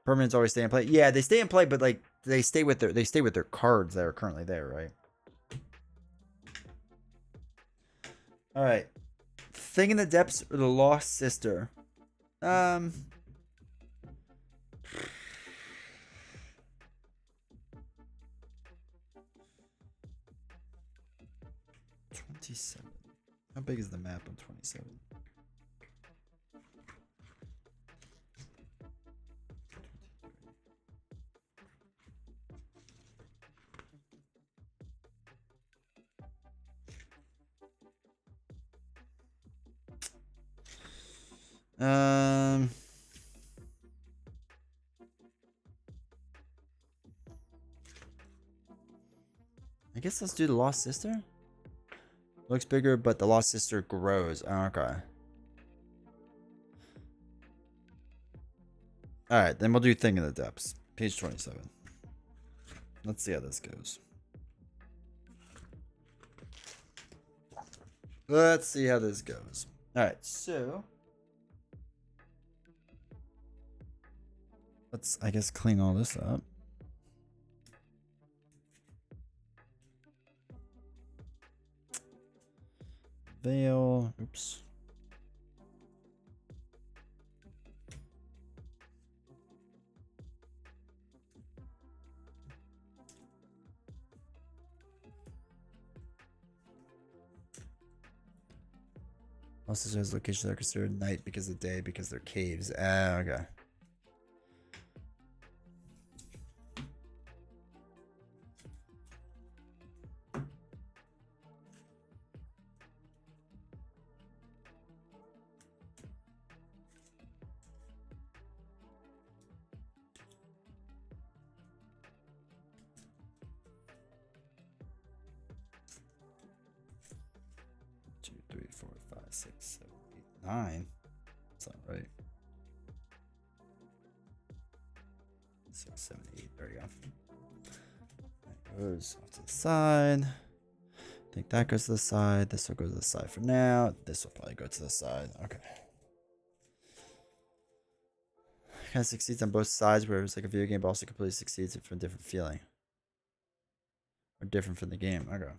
Permanents always stay in play. Yeah, they stay in play, but like they stay with their cards that are currently there, right? All right. Thing in the Depths or the Lost Sister. 27. How big is the map on 27? I guess let's do the Lost Sister. Looks bigger, but the Lost Sister grows. Okay. Alright, then we'll do Thing in the Depths. Page 27. Let's see how this goes. Let's see how this goes. Alright, so let's, I guess, clean all this up. Vale. Oops. Also says locations are considered night because of day because they're caves. Okay. Two, three, four, five, six, seven, eight, nine. That's not right. 6, 7, 8. There you go. That goes off to the side. I think that goes to the side. This will go to the side for now. This will probably go to the side. Okay. Kind of succeeds on both sides, where it's like a video game, but also completely succeeds from a different feeling. Or different from the game. Okay.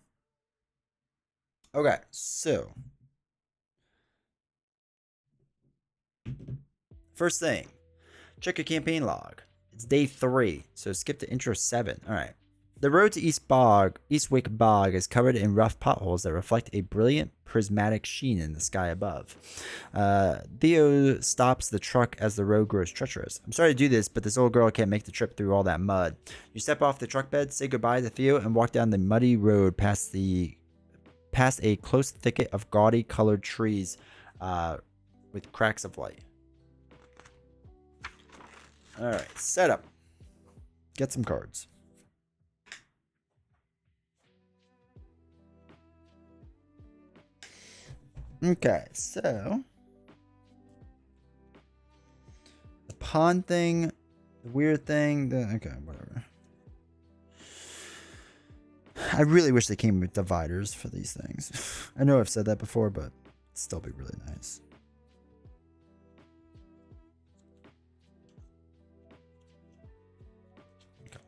Okay, so first thing, check your campaign log. It's day 3, so skip to intro 7. All right. The road to Eastwick Bog is covered in rough potholes that reflect a brilliant prismatic sheen in the sky above. Theo stops the truck as the road grows treacherous. I'm sorry to do this, but this old girl can't make the trip through all that mud. You step off the truck bed, say goodbye to Theo, and walk down the muddy road past a close thicket of gaudy colored trees with cracks of light. Alright, setup. Get some cards. Okay, so the pawn thing, the weird thing, okay, whatever. I really wish they came with dividers for these things. I know I've said that before, but it'd still be really nice. Okay.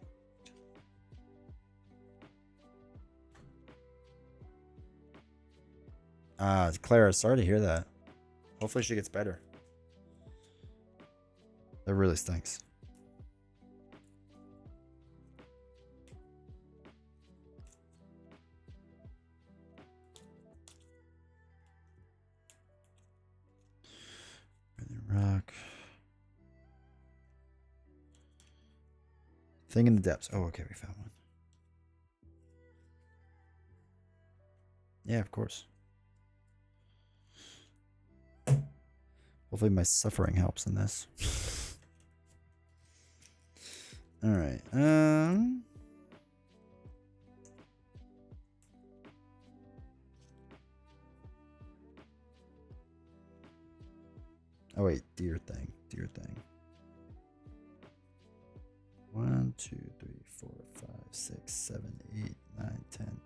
Clara, sorry to hear that. Hopefully she gets better. That really stinks. Rock. Thing in the Depths. Oh, okay, we found one. Yeah, of course. Hopefully my suffering helps in this. All right. Oh wait, deer thing. 1, 2, 3, 4, 5, 6, 7, 8, 9, 10,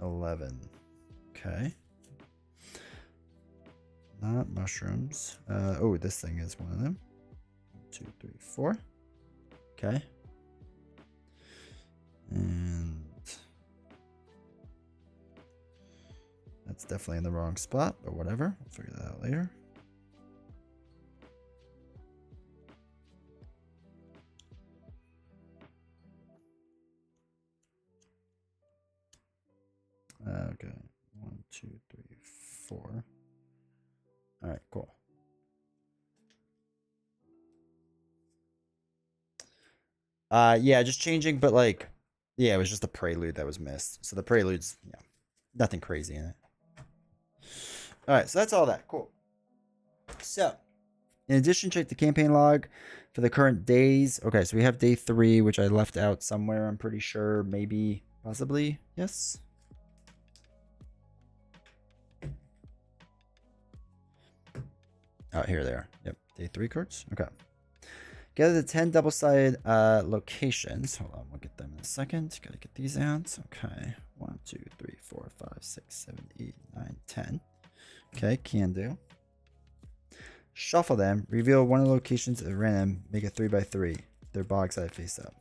11. Okay. Not mushrooms. Oh, this thing is one of them. 2, 3, 4. Okay. And that's definitely in the wrong spot, but whatever. We'll figure that out later. Okay. 1, 2, 3, 4. All right, cool. Yeah, just changing, but like, yeah, it was just the prelude that was missed. So the prelude's, yeah, nothing crazy in it. All right, so that's all that. Cool. So, in addition, check the campaign log for the current days. Okay, so we have day 3, which I left out somewhere, I'm pretty sure. Maybe Possibly, yes. Oh, here they are. Yep, day 3 cards. Okay. Gather the 10 double-sided locations. Hold on, we'll get them in a second. Gotta get these out. Okay. 1, 2, 3, 4, 5, 6, 7, 8, 9, 10. Okay, can do. Shuffle them. Reveal one of the locations at random. Make a 3x3. They're bog side face up.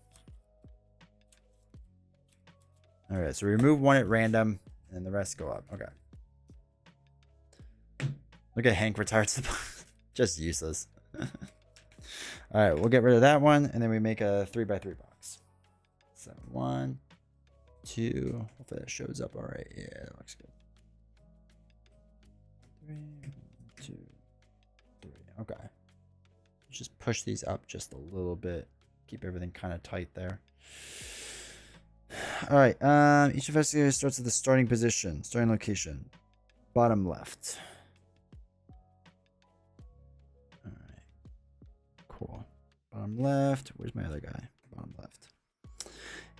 Alright, so remove one at random, and the rest go up. Okay. Look at Hank retired to the box. Just useless. Alright, we'll get rid of that one, and then we make a 3x3 box. So 1, 2. Hopefully that shows up alright. Yeah, that looks good. 3, 2, 3. Okay. Let's just push these up just a little bit. Keep everything kind of tight there. Alright, each investigator starts at the starting position, starting location. Bottom left. Alright. Cool. Bottom left. Where's my other guy? Bottom left.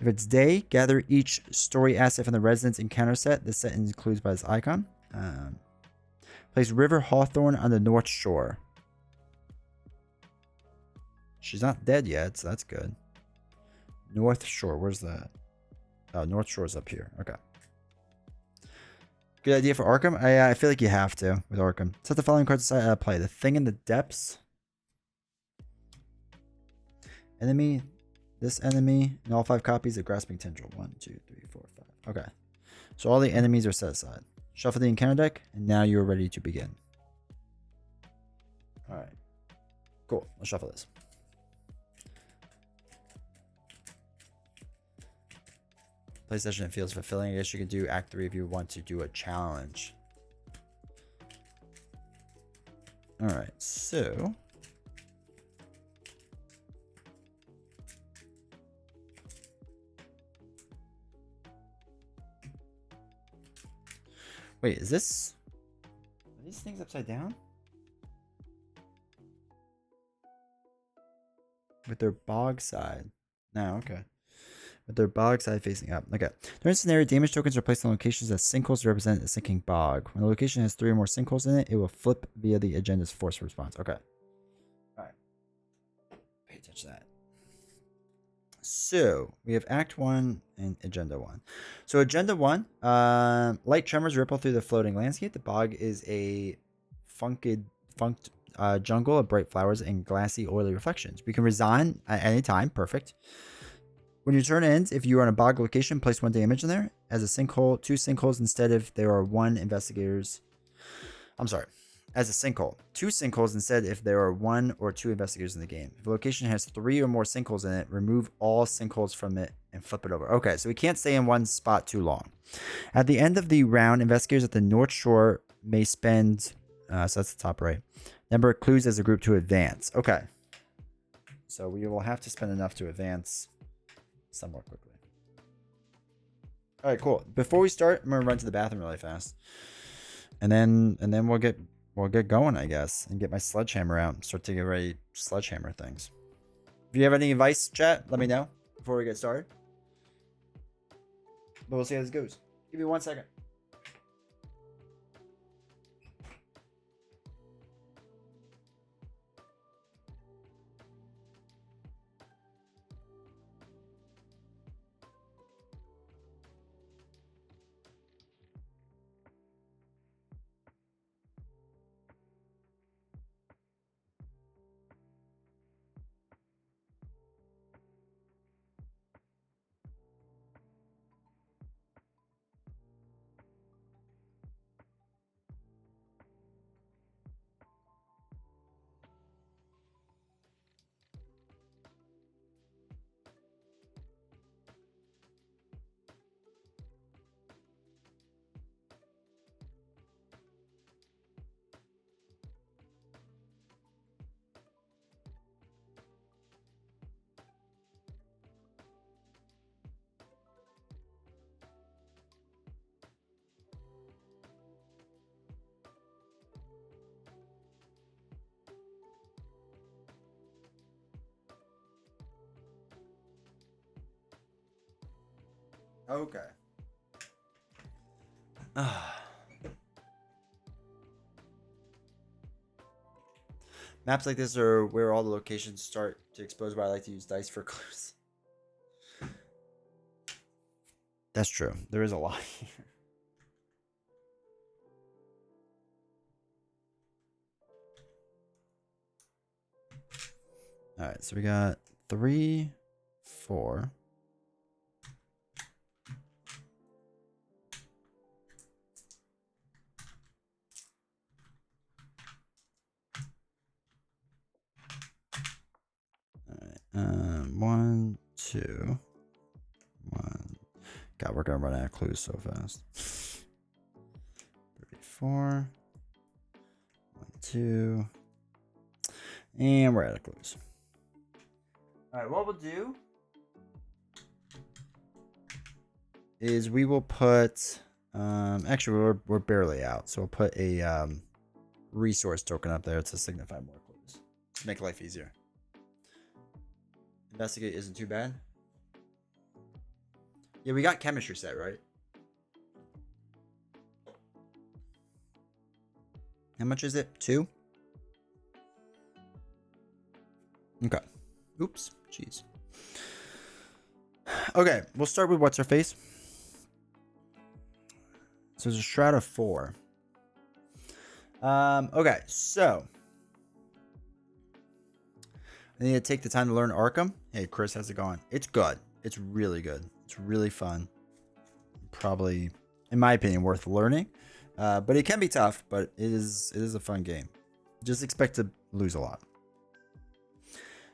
If it's day, gather each story asset from the residence encounter set. This set includes by this icon. Place River Hawthorne on the North Shore. She's not dead yet, so that's good. North Shore, where's that? Oh, North Shore is up here. Okay. Good idea for Arkham? I feel like you have to with Arkham. Set the following cards aside. Play the Thing in the Depths. Enemy. This enemy. And all 5 copies of Grasping Tendril. 1, 2, 3, 4, 5. Okay. So all the enemies are set aside. Shuffle the encounter deck. And now you're ready to begin. Alright. Cool. Let's shuffle this. Play session and feels fulfilling. I guess you can do Act 3 if you want to do a challenge. Alright, so... Wait, is this... Are these things upside down? With their bog side. No, okay. With their bog side facing up. Okay. During this scenario, damage tokens are placed on locations that sinkholes to represent a sinking bog. When the location has 3 or more sinkholes in it, it will flip via the agenda's force response. Okay. Alright. Pay attention to that. So, we have Act 1 and Agenda 1. So, Agenda 1, light tremors ripple through the floating landscape. The bog is a funked jungle of bright flowers and glassy, oily reflections. We can resign at any time. Perfect. When your turn ends, if you are in a bog location, place 1 damage in there. As a sinkhole, 2 sinkholes instead if there are 1 investigators. I'm sorry. As a sinkhole. 2 sinkholes instead if there are 1 or 2 investigators in the game. If a location has 3 or more sinkholes in it, remove all sinkholes from it and flip it over. Okay, so we can't stay in one spot too long. At the end of the round, investigators at the North Shore may spend... so that's the top right. Number of clues as a group to advance. Okay. So we will have to spend enough to advance somewhat quickly. All right, cool. Before we start, I'm gonna run to the bathroom really fast, and then we'll get going, I guess, and get my sledgehammer out and start to get ready sledgehammer things. If you have any advice, chat, let me know before we get started. But we'll see how this goes. Give me 1 second. Okay. Maps like this are where all the locations start to expose, but I like to use dice for clues. That's true. There is a lot here. All right, so we got 3, 4. All right, 1, 2, 1. God, we're gonna run out of clues so fast. 34, 1, 2, and we're out of clues. All right, what we'll do is we will put. Actually, we're barely out, so we'll put a resource token up there to signify more clues to make life easier. Investigate isn't too bad. Yeah, we got chemistry set, right? How much is it? 2? Okay. Oops. Jeez. Okay, we'll start with what's her face. So there's a shroud of 4. Okay, so I need to take the time to learn Arkham. Hey, Chris, how's it going? It's good. It's really good. It's really fun. Probably, in my opinion, worth learning. But it can be tough, but it is a fun game. Just expect to lose a lot.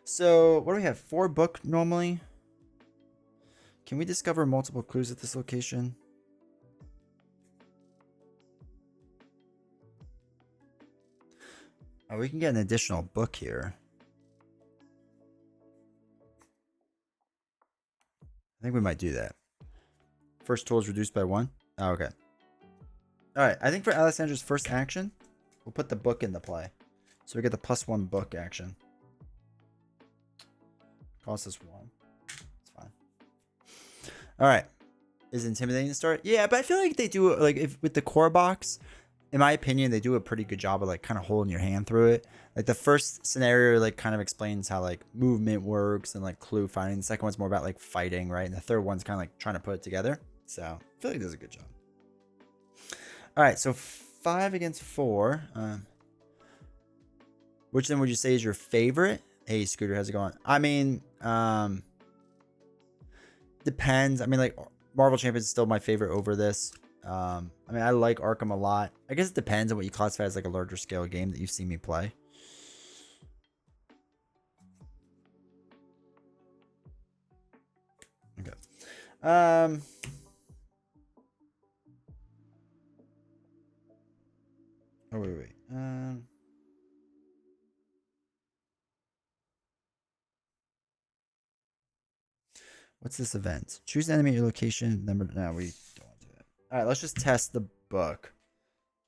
So, what do we have? 4 book normally. Can we discover multiple clues at this location? Oh, we can get an additional book here. I think we might do that. First tool is reduced by 1. Oh, okay. All right. I think for Alessandra's first action, we'll put the book into play. So we get the +1 book action. Cost us 1. It's fine. All right. Is intimidating to start? Yeah, but I feel like they do, like, if with the core box, in my opinion, they do a pretty good job of like kind of holding your hand through it. Like the first scenario like kind of explains how like movement works and like clue finding. The second one's more about like fighting, right? And the third one's kind of like trying to put it together. So I feel like it does a good job. All right, so 5 against 4. Which then would you say is your favorite? Hey, Scooter, how's it going? I mean, depends. I mean, like Marvel Champions is still my favorite over this. I mean, I like Arkham a lot. I guess it depends on what you classify as like a larger scale game that you've seen me play. Okay. Oh, wait. What's this event? Choose enemy at your location. Number. No, we don't want to do that. All right, let's just test the book.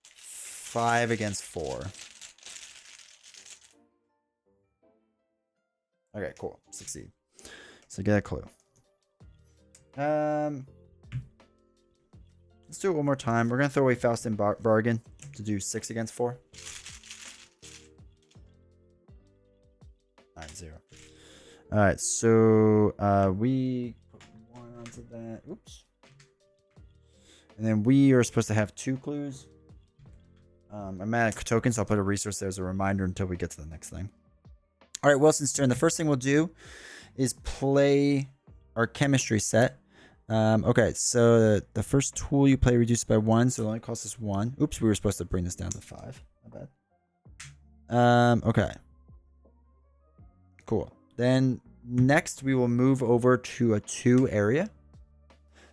5 against 4. Okay, cool. Succeed. So get a clue. Let's do it one more time. We're gonna throw away Faust and Bargain to do 6 against 4. All right, 0. All right, so we put 1 onto that. Oops. And then we are supposed to have 2 clues. I'm at a token, so I'll put a resource there as a reminder until we get to the next thing. All right, Wilson's turn. The first thing we'll do is play our chemistry set. Okay, so the first tool you play reduced by 1, so it only costs us 1. Oops, we were supposed to bring this down to 5. My bad. Okay. Cool. Then next we will move over to a 2 area.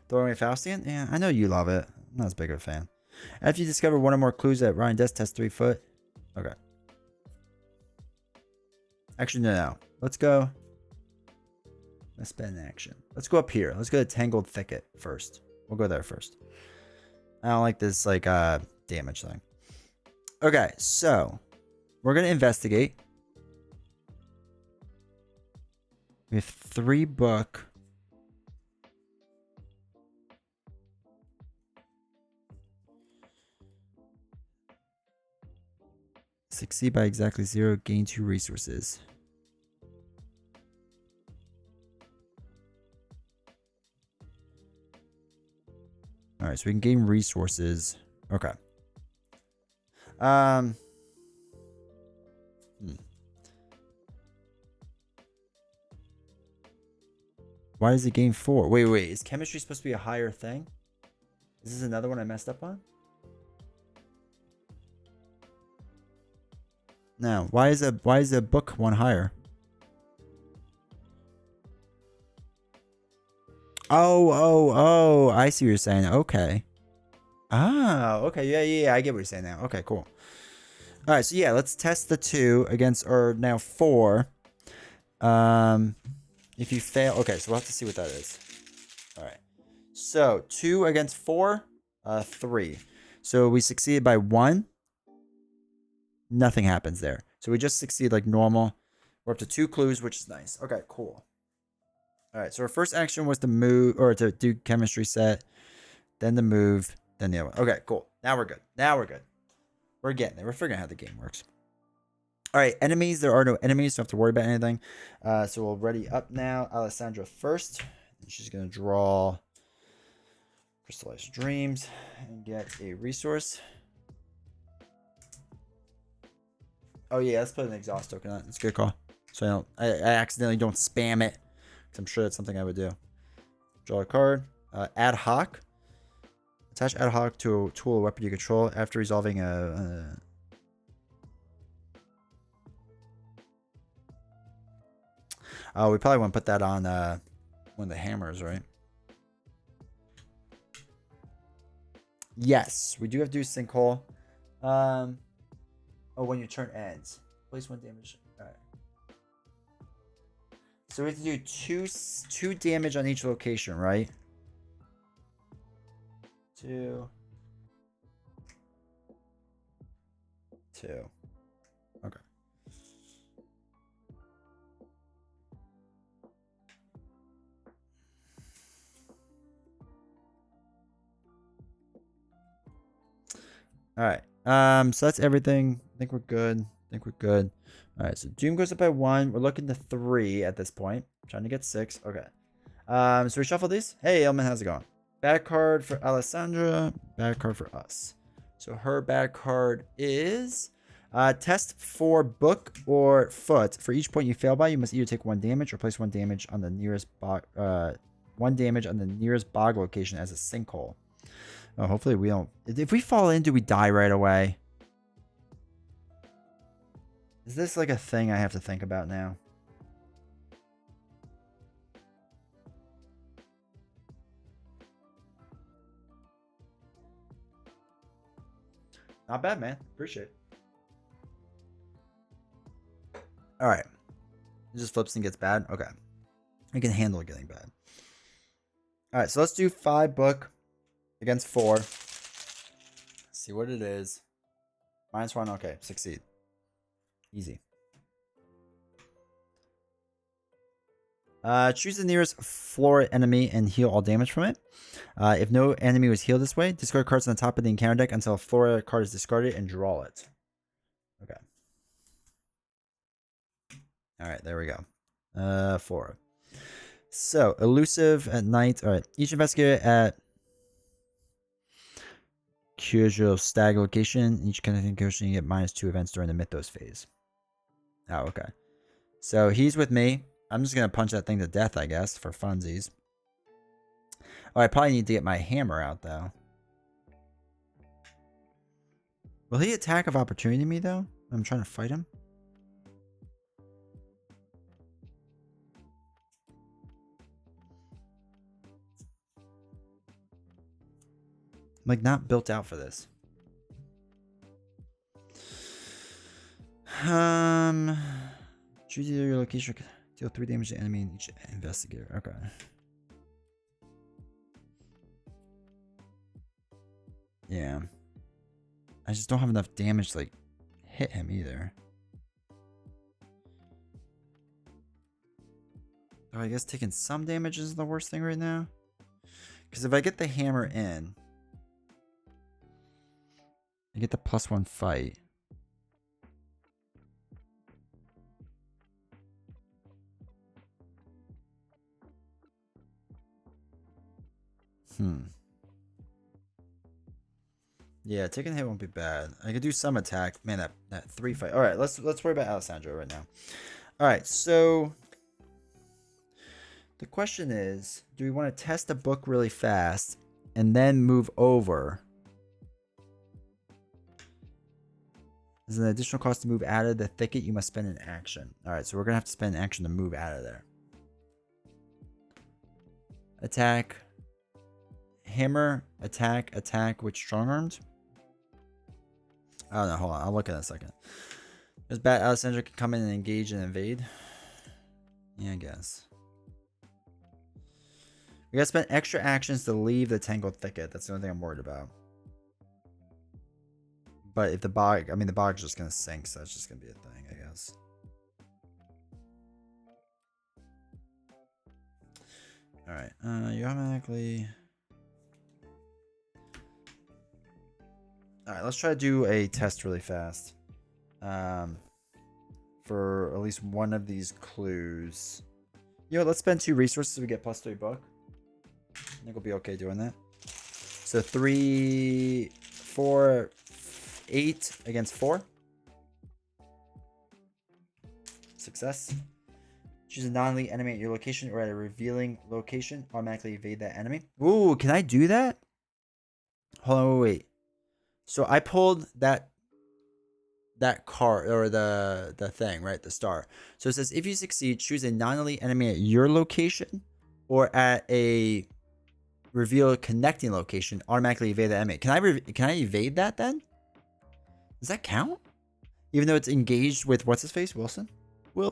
Throwing away Faustian? Yeah, I know you love it. I'm not as big of a fan. After you discover 1 or more clues that Ryan does test 3 foot. Okay. Actually, no. Let's go. Let's spend an action. Let's go up here. Let's go to Tangled Thicket first. We'll go there first. I don't like this like damage thing. Okay, so we're gonna investigate. We have 3 book. Succeed by exactly 0. Gain 2 resources. All right, so we can gain resources. Okay. Hmm. Why does it gain 4? Wait. Is chemistry supposed to be a higher thing? Is this another one I messed up on? No. Why is a book one higher? Oh. I see what you're saying. Okay. Ah, okay. Yeah. I get what you're saying now. Okay, cool. All right, so yeah, let's test the 2 against, or now 4. If you fail, okay, so we'll have to see what that is. All right. So 2 against 4, 3. So we succeeded by 1. Nothing happens there. So we just succeed like normal. We're up to 2 clues, which is nice. Okay, cool. All right, so our first action was to move, or to do chemistry set, then the move, then the other one. Okay, cool. Now we're good. We're getting there. We're figuring out how the game works. All right, enemies. There are no enemies, so don't have to worry about anything. So we'll ready up now. Alessandra first. She's going to draw Crystallized Dreams and get a resource. Oh, yeah, let's put an exhaust token on it. It's a good call. So I accidentally don't spam it, because I'm sure that's something I would do. Draw a card. Ad hoc. Attach ad hoc to a tool or weapon you control after resolving a oh, we probably want to put that on one of the hammers, right? Yes, we do have to do sinkhole. Oh, when your turn ends. Place 1 damage. All right. So we have to do two damage on each location, right? 2. Okay. All right. So that's everything. I think we're good. All right. So Doom goes up by 1. We're looking to 3 at this point. Trying to get 6. Okay. So we shuffle these. Hey, Elman, how's it going? Bad card for Alessandra. Bad card for us. So her bad card is test for book or foot. For each point you fail by, you must either take 1 damage or place 1 damage on the nearest bog. 1 damage on the nearest bog location as a sinkhole. Oh, hopefully we don't. If we fall in, do we die right away? Is this like a thing I have to think about now? Not bad, man. Appreciate it. All right. It just flips and gets bad. Okay. I can handle getting bad. All right. So let's do 5 book against 4. See what it is. -1. Okay. Succeed. Easy. Choose the nearest floor enemy and heal all damage from it. If no enemy was healed this way, discard cards on the top of the encounter deck until a floor card is discarded and draw it. Okay. All right, there we go. 4. So, elusive at night. All right, each investigator at Kyojiro stag location. Each connecting location you get -2 events during the Mythos phase. Oh, okay. So he's with me. I'm just gonna punch that thing to death, I guess, for funsies. Oh, I probably need to get my hammer out though. Will he attack of opportunity me though? I'm trying to fight him. I'm like not built out for this. Choose either your location. Deal 3 damage to enemy in each investigator. Okay. Yeah. I just don't have enough damage to like hit him either. Oh, I guess taking some damage is the worst thing right now. Because if I get the hammer in, I get the +1 fight. Yeah, taking a hit won't be bad. I could do some attack. Man, that 3 fight. All right, let's worry about Alessandro right now. All right, so the question is, do we want to test the book really fast and then move over? There's an additional cost to move out of the thicket. You must spend an action. All right, so we're going to have to spend an action to move out of there. Attack. Hammer. Attack with strong arms. I don't know. Hold on. I'll look at it in a second. This bad Alessandro can come in and engage and invade. Yeah, I guess. We gotta spend extra actions to leave the tangled thicket. That's the only thing I'm worried about. But if the bog, I mean, the bog's just gonna sink, so that's just gonna be a thing, I guess. All right. You automatically. All right. Let's try to do a test really fast. For at least one of these clues. You know, let's spend 2 resources so we get +3 book. I think we'll be okay doing that. So 3, 4, 8 against 4. Success. Choose a non-elite enemy at your location or at a revealing location. Automatically evade that enemy. Ooh, can I do that? Hold on, wait. So I pulled that card or the thing, right? The star. So it says if you succeed, choose a non-elite enemy at your location or at a reveal connecting location. Automatically evade the enemy. Can I evade that then? Does that count? Even though it's engaged with what's his face? Wilson. All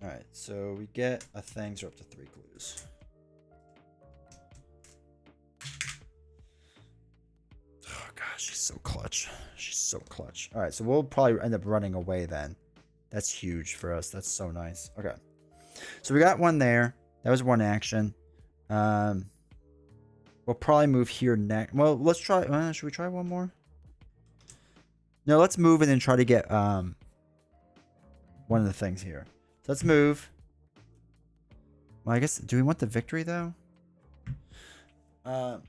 right, so we get a thing. So up to 3 clues. Oh gosh, she's so clutch. She's so clutch. All right, so we'll probably end up running away then. That's huge for us. That's so nice. Okay, so we got one there. That was 1 action. We'll probably move here next. Well, let's try. Should we try one more? No, let's move and then try to get one of the things here. So let's move. Well, I guess, do we want the victory though? No,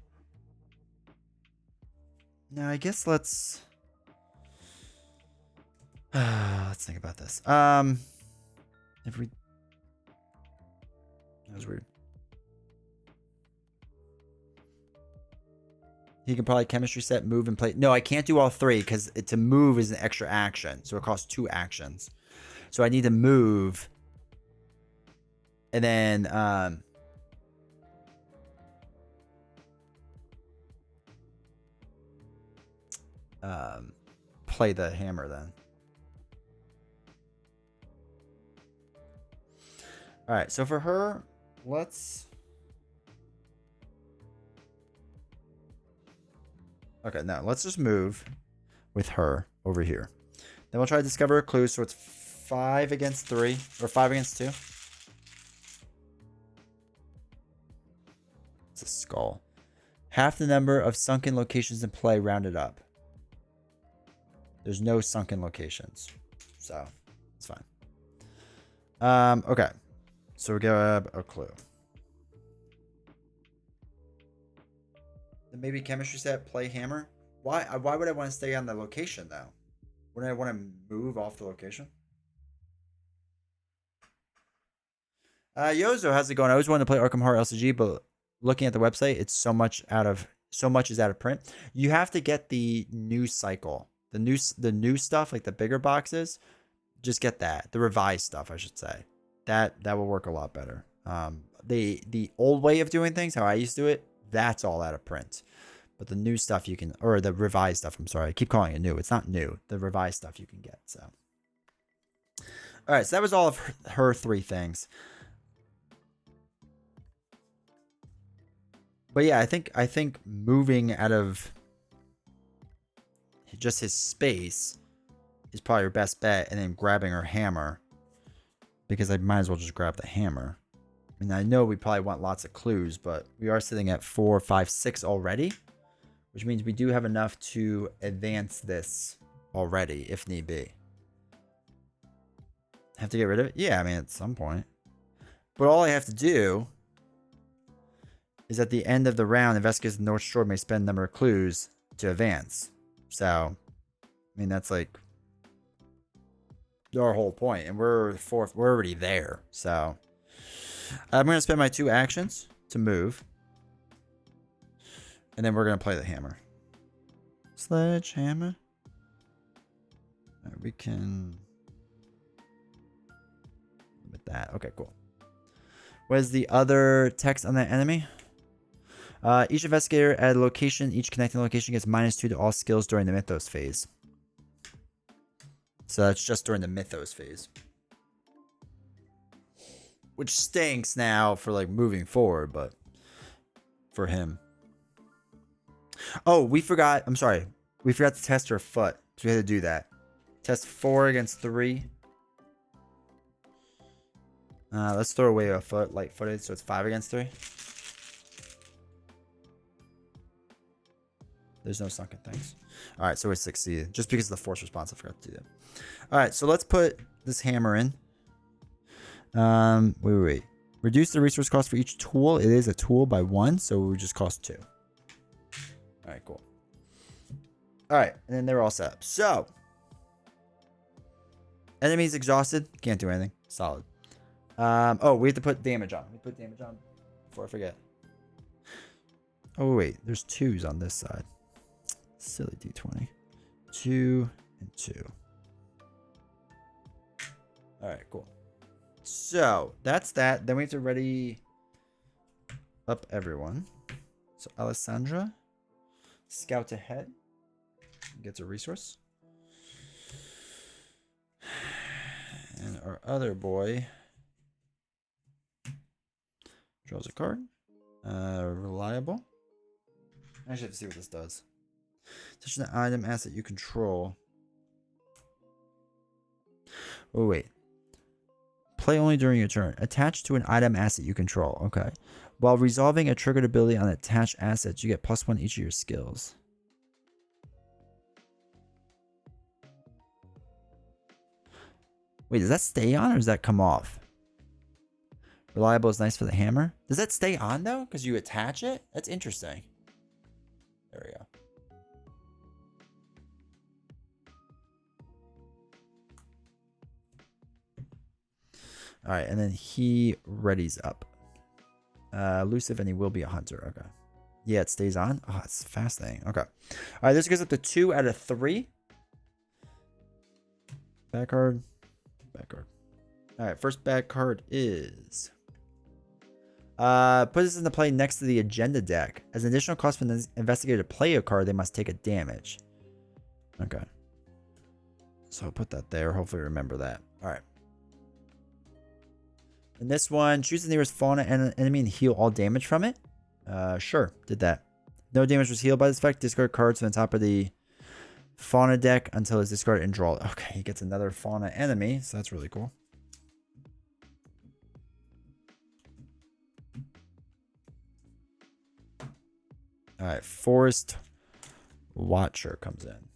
I guess let's think about this. If we, that was weird. He can probably chemistry set, move, and play. No, I can't do all 3 because to move is an extra action. So it costs 2 actions. So I need to move. And then play the hammer then. All right, so for her, let's... Okay, no, let's just move with her over here. Then we'll try to discover a clue. So it's 5 against 3 or 5 against 2. It's a skull. Half the number of sunken locations in play rounded up. There's no sunken locations, so it's fine. Okay, so we grab a clue. Then maybe chemistry set, play hammer. Why would I want to stay on the location though? Wouldn't I want to move off the location? Yozo, how's it going? I always wanted to play Arkham Horror LCG, but looking at the website, it's so much is out of print. You have to get the new cycle, the new stuff, like the bigger boxes. Just get that, the revised stuff, I should say. That will work a lot better. The old way of doing things, how I used to do it, that's all out of print. But the new stuff you can, or the revised stuff, I'm sorry, I keep calling it new. It's not new. The revised stuff you can get. So, all right, so that was all of her 3 things. But yeah, I think moving out of just his space is probably her best bet, and then grabbing her hammer, because I might as well just grab the hammer. I mean, I know we probably want lots of clues, but we are sitting at 4, 5, 6 already, which means we do have enough to advance this already if need be. Have to get rid of it? Yeah, I mean, at some point. But all I have to do is at the end of the round, investigators in the North Shore may spend a number of clues to advance. So, I mean, that's like our whole point, and we're already there. So, I'm going to spend my 2 actions to move, and then we're going to play the hammer. Sledgehammer. Right, we can limit that. Okay, cool. What is the other text on that enemy? Each investigator at a location, each connecting location gets -2 to all skills during the Mythos phase. So that's just during the Mythos phase. Which stinks now for like moving forward, but for him. Oh, we forgot. I'm sorry. We forgot to test her foot. So we had to do that. Test 4 against 3. Let's throw away a foot, light-footed, so it's 5 against 3. There's no sunken things. All right, so we succeeded. Just because of the force response, I forgot to do that. All right, so let's put this hammer in. Wait. Reduce the resource cost for each tool. It is a tool by 1, so it would just cost 2. All right, cool. All right, and then they're all set up. So, enemies exhausted. Can't do anything. Solid. Oh, we have to put damage on. We put damage on before I forget. Oh, wait. There's 2s on this side. Silly D20. 2 and 2. All right, cool. So, that's that. Then we have to ready up everyone. So, Alessandra. Scout ahead. Gets a resource. And our other boy draws a card. Reliable. I actually have to see what this does. Touch an item asset you control. Oh, wait. Play only during your turn. Attached to an item asset you control. Okay. While resolving a triggered ability on attached assets, you get +1 each of your skills. Wait, does that stay on or does that come off? Reliable is nice for the hammer. Does that stay on though? Because you attach it? That's interesting. There we go. All right, and then he readies up. Elusive, and he will be a hunter. Okay. Yeah, it stays on. Oh, it's fascinating. Okay. All right, this goes up to 2 out of 3. Back card. Back card. All right, first back card is... put this into play next to the agenda deck. As an additional cost for the investigator to play a card, they must take a damage. Okay. So I'll put that there. Hopefully remember that. All right. In this one, choose the nearest fauna enemy and heal all damage from it. Sure, did that. No damage was healed by this effect. Discard cards from the top of the fauna deck until it's discarded and draw. Okay, he gets another fauna enemy, so that's really cool. All right, Forest Watcher comes in.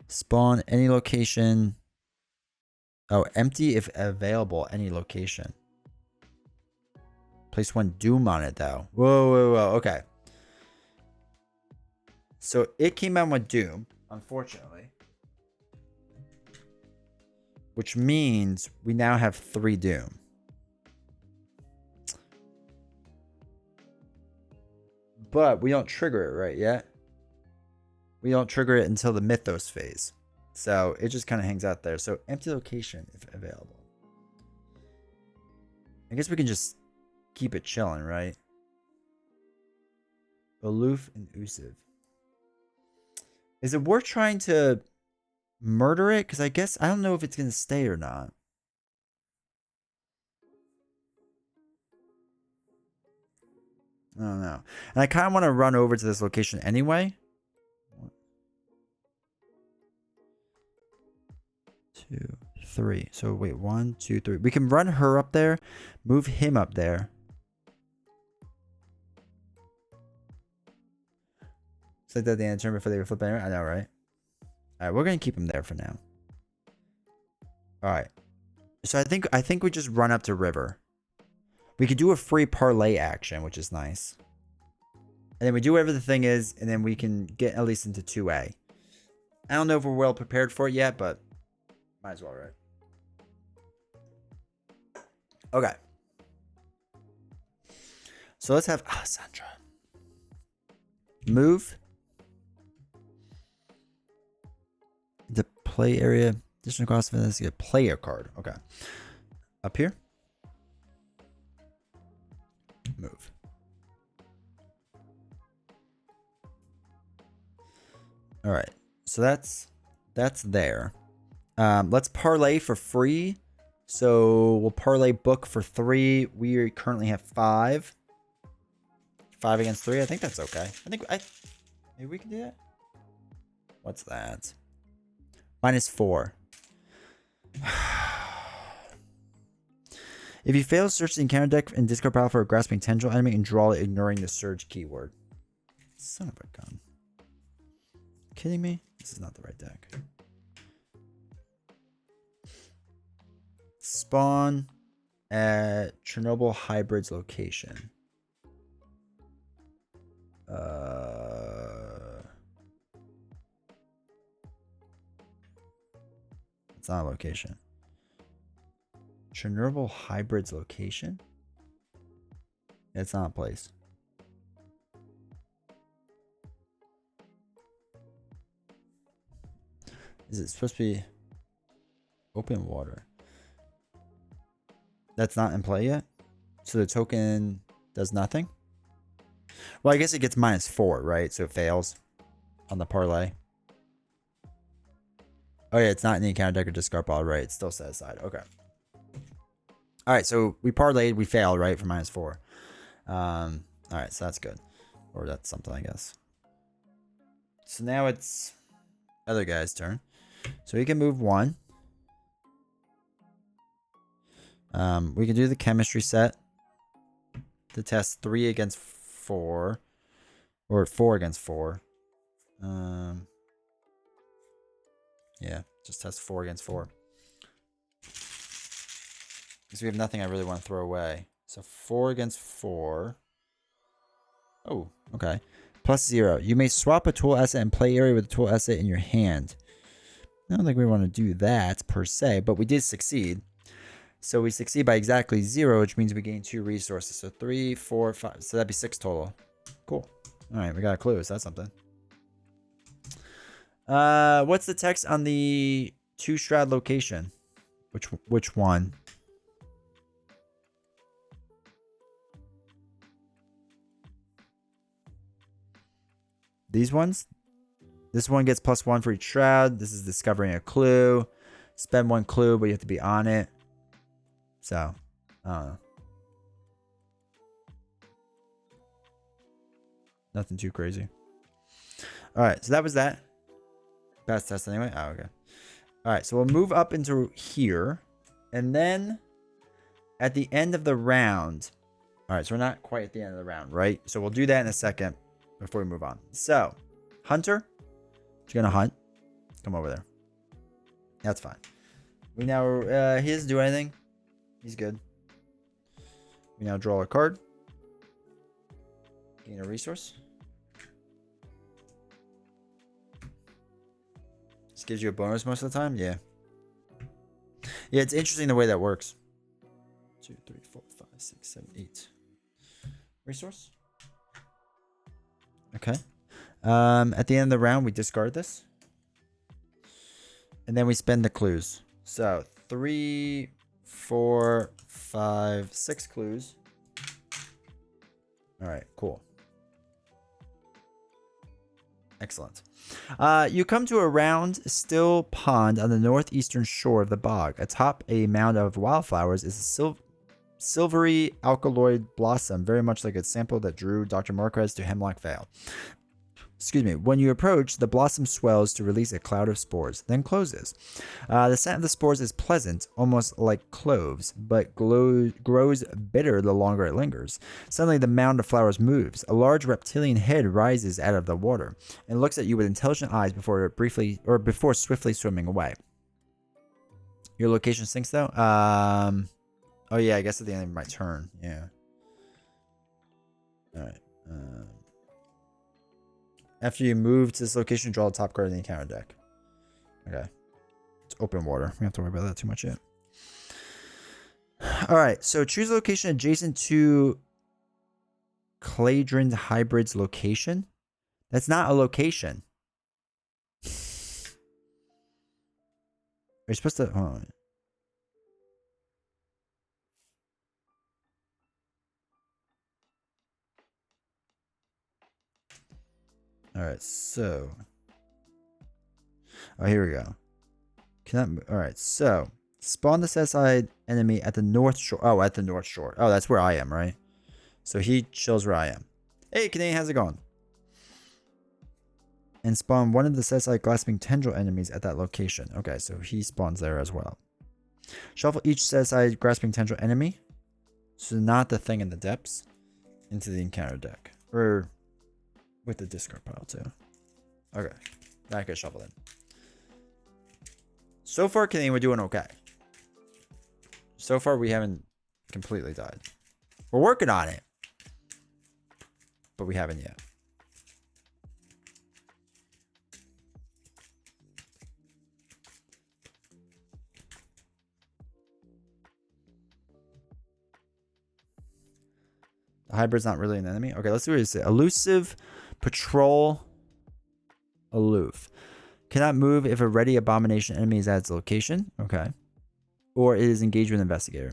Spawn any location. Oh, empty if available, any location. Place 1 Doom on it, though. Whoa. Okay. So it came out with Doom, unfortunately. Which means we now have 3 Doom. But we don't trigger it right yet. We don't trigger it until the Mythos phase. So it just kind of hangs out there. So empty location if available. I guess we can just keep it chilling, right? Aloof and elusive. Is it worth trying to murder it? Because I guess I don't know if it's going to stay or not. I don't know. And I kind of want to run over to this location anyway. 2, 3. So wait, 1, 2, 3. We can run her up there, move him up there. It's like that at the end of the turn before they flip anywhere. I know, right? All right, we're gonna keep him there for now. All right. So I think we just run up to river. We could do a free parlay action, which is nice. And then we do whatever the thing is, and then we can get at least into 2A. I don't know if we're well prepared for it yet, but might as well, right? Okay. So let's have Sandra move the play area. Additional cost of this, get a player card. Okay. Up here. Move. All right. So that's there. Let's parlay for free. So we'll parlay book for 3. We currently have 5. 5 against 3. I think that's okay. Maybe we can do that. What's that? -4. If you fail, search the encounter deck and discard pile for a grasping tendril enemy and draw it, ignoring the surge keyword. Son of a gun. Kidding me? This is not the right deck. Spawn at Chernobyl Hybrid's location. It's not a location. Chernobyl Hybrid's location? It's not a place. Is it supposed to be open water? That's not in play yet. So the token does nothing. Well, I guess it gets -4, right? So it fails on the parlay. Oh yeah, it's not in the encounter deck or discard pile, right? It's still set aside. Okay. All right, so we parlayed, we failed, right, for -4. All right, so that's good, or that's something, I guess. So now it's other guy's turn. So he can move 1. We can do the chemistry set to test 3 against 4, or 4 against 4. Yeah, just test 4 against 4. Because we have nothing I really want to throw away. So 4 against 4. Oh, okay. +0. You may swap a tool asset in play area with a tool asset in your hand. I don't think we want to do that per se, but we did succeed. So we succeed by exactly 0, which means we gain 2 resources. So 3, 4, 5. So that'd be 6 total. Cool. All right, we got a clue. So that's something. What's the text on the 2 Shroud location? Which one? These ones? This one gets +1 for each shroud. This is discovering a clue. Spend 1 clue, but you have to be on it. So, I don't know. Nothing too crazy. All right, so that was that. Pass test anyway. Oh, okay. All right, so we'll move up into here. And then at the end of the round. All right, so we're not quite at the end of the round, right? So we'll do that in a second before we move on. So, Hunter, you're going to hunt. Come over there. That's fine. We now, he doesn't do anything. He's good. We now draw a card. Gain a resource. This gives you a bonus most of the time? Yeah. Yeah, it's interesting the way that works. 2, 3, 4, 5, 6, 7, 8. Resource. Okay. At the end of the round, we discard this. And then we spend the clues. So 3, 4, 5, 6 clues. All right, cool. Excellent. You come to a round, still pond on the northeastern shore of the bog. Atop a mound of wildflowers is a silvery alkaloid blossom, very much like a sample that drew Dr. Marquez to Hemlock Vale. Excuse me. When you approach, the blossom swells to release a cloud of spores, then closes. The scent of the spores is pleasant, almost like cloves, but grows bitter the longer it lingers. Suddenly, the mound of flowers moves. A large reptilian head rises out of the water and looks at you with intelligent eyes before swiftly swimming away. Your location sinks, though. Oh, yeah, I guess at the end of my turn. Yeah. All right. After you move to this location, draw the top card of the encounter deck. Okay. It's open water. We don't have to worry about that too much yet. All right. So choose a location adjacent to Cladron Hybrid's location. That's not a location. You're supposed to... Oh. All right. So... Oh, here we go. All right. So... Spawn the set aside enemy at the North Shore. Oh, at the North Shore. Oh, that's where I am, right? So he chills where I am. Hey, Canadian, how's it going? And spawn one of the set aside grasping tendril enemies at that location. Okay, so he spawns there as well. Shuffle each set aside grasping tendril enemy, so not the thing in the depths, into the encounter deck. Or with the discard pile too. Okay, that gets shuffled in. So far, Canadian, we're doing okay. So far, we haven't completely died. We're working on it, but we haven't yet. The hybrid's not really an enemy. Okay, let's see what it says. Elusive, patrol, aloof. Cannot move if a ready abomination enemy is at its location. Okay. Or it is engaged with investigator.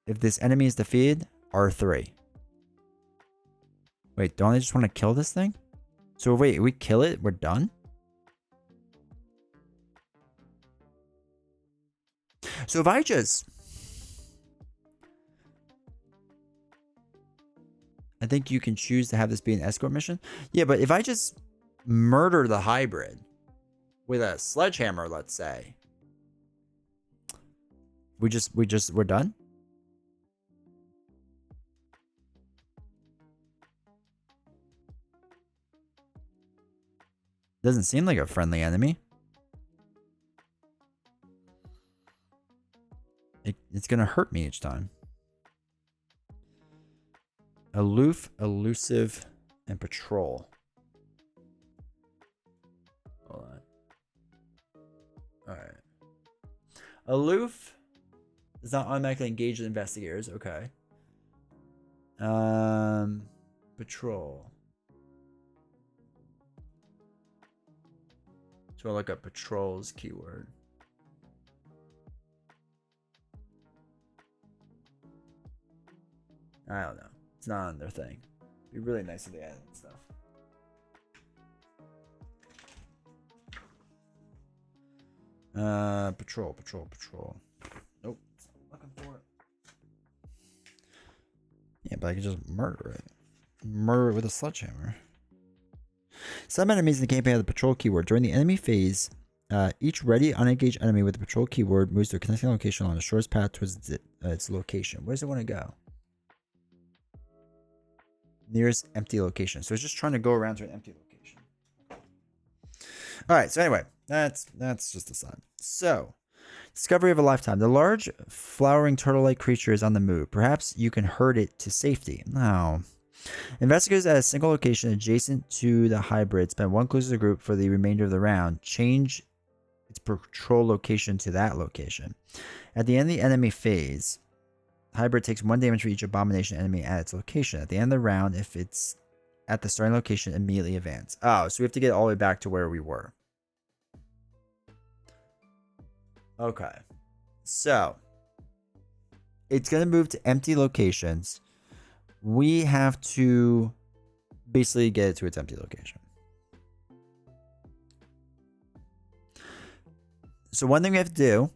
If this enemy is defeated, R3. Wait, don't I just want to kill this thing? So wait, we kill it, we're done? So if I just... I think you can choose to have this be an escort mission. Yeah, but if I just murder the hybrid with a sledgehammer, let's say, we're done? Doesn't seem like a friendly enemy. It's gonna hurt me each time. Aloof, elusive, and patrol. Hold on. Alright. Aloof does not automatically engage with investigators. Okay. Patrol. So I'll look up patrols keyword. I don't know. It's not on their thing. It'd be really nice if they added stuff. Patrol. Nope. Looking for it. Yeah, but I can just murder it. Murder it with a sledgehammer. Some enemies in the campaign have the patrol keyword. During the enemy phase, each ready, unengaged enemy with the patrol keyword moves to a connecting location on the shortest path towards its location. Where does it want to go? Nearest empty location. So it's just trying to go around to an empty location. All right. So anyway, that's just a sign. So, discovery of a lifetime. The large flowering turtle-like creature is on the move. Perhaps you can herd it to safety. No. Investigators at a single location adjacent to the hybrid spend one clue to the group for the remainder of the round. Change its patrol location to that location. At the end of the enemy phase, hybrid takes 1 damage for each abomination enemy at its location. At the end of the round, if it's at the starting location, immediately advance. Oh, so we have to get all the way back to where we were. Okay. So, it's going to move to empty locations. We have to basically get it to its empty location. So one thing we have to do,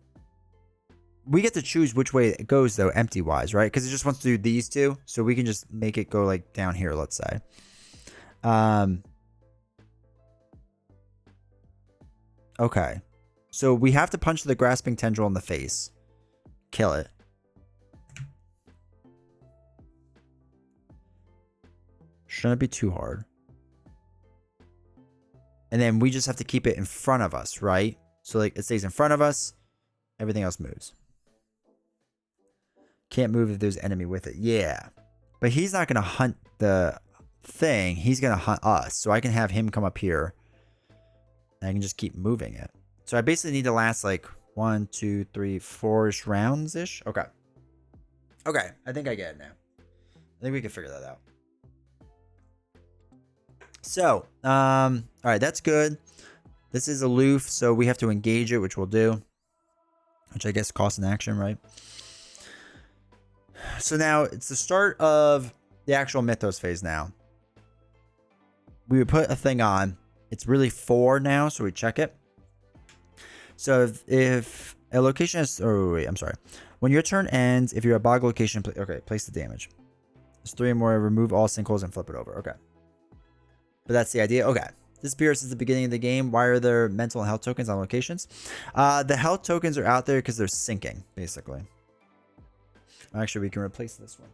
we get to choose which way it goes though, empty wise, right? Because it just wants to do these two. So we can just make it go like down here, let's say. Okay. So we have to punch the grasping tendril in the face. Kill it. Shouldn't be too hard. And then we just have to keep it in front of us, right? So like it stays in front of us. Everything else moves. Can't move if there's enemy with it. Yeah. But he's not going to hunt the thing. He's going to hunt us. So I can have him come up here. And I can just keep moving it. So I basically need to last like 1, 2, 3, 4-ish rounds-ish. Okay. Okay. I think I get it now. I think we can figure that out. So, all right. That's good. This is aloof. So we have to engage it, which we'll do. Which I guess costs an action, right? So now it's the start of the actual Mythos phase now. We would put a thing on. It's really 4 now, so we check it. So if a location is... Oh, wait, I'm sorry. When your turn ends, if you're a bog location... Okay, place the damage. It's 3 or more. Remove all sinkholes and flip it over. Okay. But that's the idea. Okay. Disappears since the beginning of the game. Why are there mental and health tokens on locations? The health tokens are out there because they're sinking, basically. Actually, we can replace this one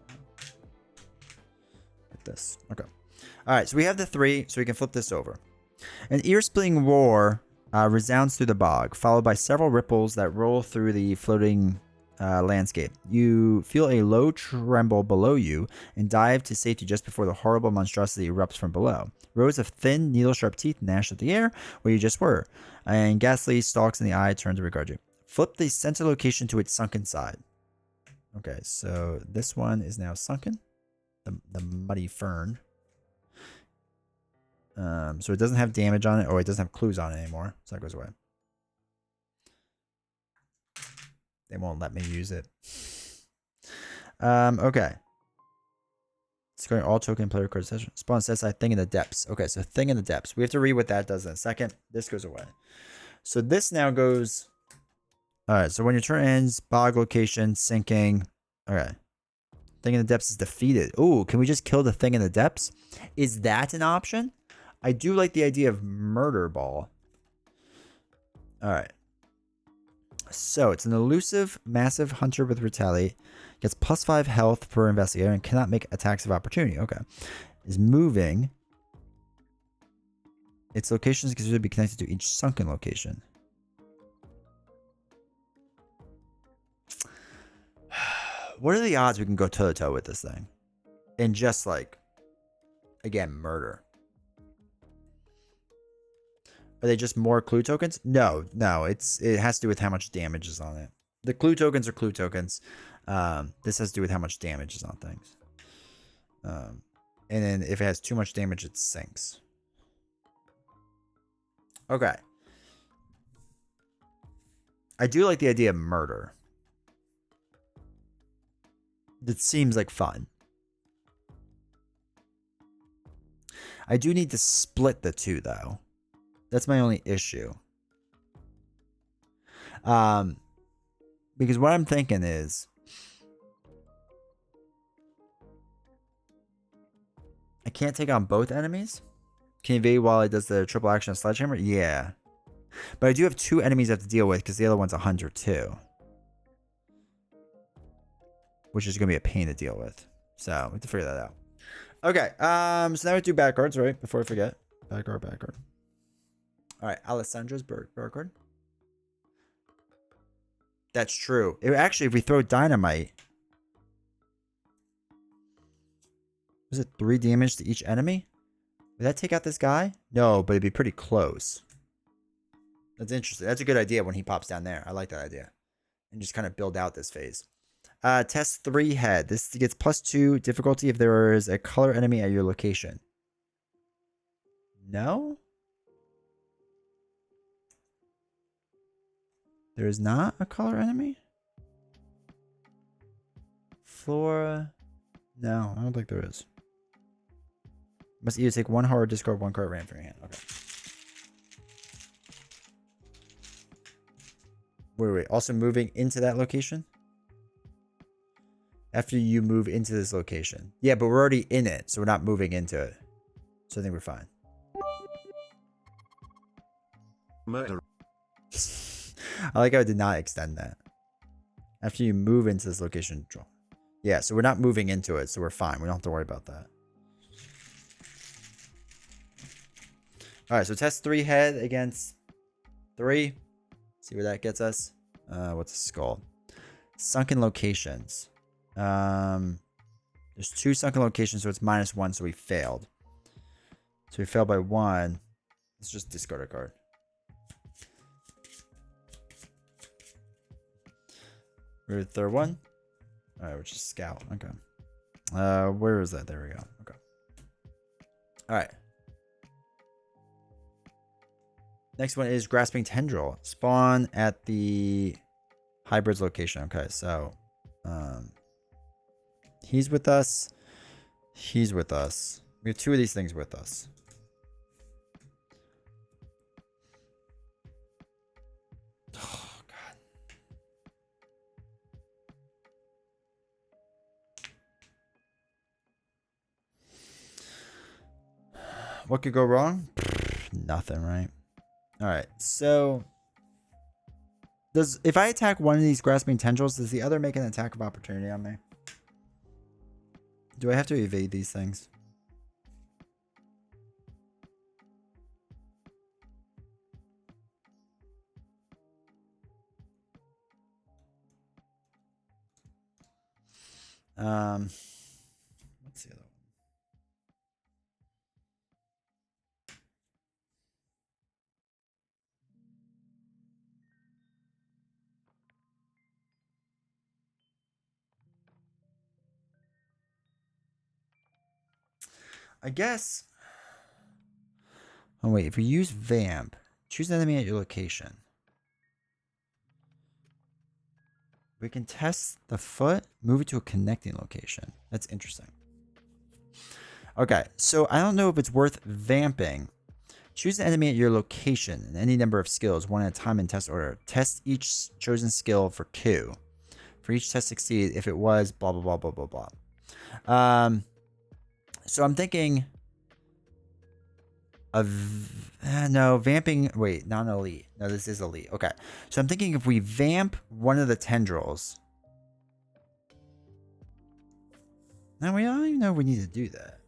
with this. Okay. All right, so we have the 3, so we can flip this over. An ear-splitting roar resounds through the bog, followed by several ripples that roll through the floating landscape. You feel a low tremble below you and dive to safety just before the horrible monstrosity erupts from below. Rows of thin, needle-sharp teeth gnash at the air where you just were, and ghastly stalks in the eye turn to regard you. Flip the center location to its sunken side. Okay, so this one is now sunken. The muddy fern. So it doesn't have damage on it, or it doesn't have clues on it anymore. So that goes away. They won't let me use it. Okay. Scoring all token player card session. Spawn says I thing in the depths. Okay, so thing in the depths. We have to read what that does in a second. This goes away. So this now goes... Alright, so when your turn ends, bog location, sinking. Okay. Thing in the depths is defeated. Ooh, can we just kill the thing in the depths? Is that an option? I do like the idea of murder ball. Alright. So it's an elusive, massive hunter with retaliate. Gets +5 health per investigator and cannot make attacks of opportunity. Okay. Is moving. Its location is considered to be connected to each sunken location. What are the odds we can go toe-to-toe with this thing? And just like, again, murder. Are they just more clue tokens? No, it has to do with how much damage is on it. The clue tokens are clue tokens. This has to do with how much damage is on things. And then if it has too much damage, it sinks. Okay. I do like the idea of murder. It seems like fun. I do need to split the two, though. That's my only issue. Because what I'm thinking is... I can't take on both enemies? Can evade while it does the triple action of Sledgehammer? Yeah. But I do have 2 enemies I have to deal with because the other one's a hunter too. Which is going to be a pain to deal with. So, we have to figure that out. Okay, so now we have to do bad cards, right? Before I forget. Bad card. Alright, Alessandra's bird card. That's true. Actually, if we throw dynamite... Was it 3 damage to each enemy? Would that take out this guy? No, but it'd be pretty close. That's interesting. That's a good idea when he pops down there. I like that idea. And just kind of build out this phase. Test 3 head. This gets +2 difficulty if there is a color enemy at your location. No? There is not a color enemy? Flora? No, I don't think there is. Must either take 1 horror, discard 1 card random from your hand. Okay. Wait. Also moving into that location? After you move into this location. Yeah, but we're already in it, so we're not moving into it. So I think we're fine. Murder. I like how I did not extend that. After you move into this location, draw. Yeah, so we're not moving into it, so we're fine. We don't have to worry about that. Alright, so test 3 head against 3. See where that gets us. What's this called? Sunken locations. There's 2 sunken locations, so it's -1, so we failed. So we failed by 1. Let's just discard a card. We're the third one. All right, which is Scout. Okay. Where is that? There we go. Okay. All right. Next one is Grasping Tendril. Spawn at the Hybrids location. Okay, so he's with us. He's with us. We have 2 of these things with us. Oh, God. What could go wrong? Nothing, right? All right, so if I attack one of these Grasping Tendrils, does the other make an attack of opportunity on me? Do I have to evade these things? Let's see the other one. I guess. Oh wait, if we use Vamp, choose an enemy at your location. We can test the foot, move it to a connecting location. That's interesting. Okay, so I don't know if it's worth vamping. Choose an enemy at your location and any number of skills, 1 at a time in test order. Test each chosen skill for 2. For each test succeed, if it was blah, blah, blah, blah, blah, blah. So I'm thinking of, no, vamping, wait, non-elite. No, this is elite. Okay, so I'm thinking if we vamp one of the tendrils. Now, we don't even know if we need to do that.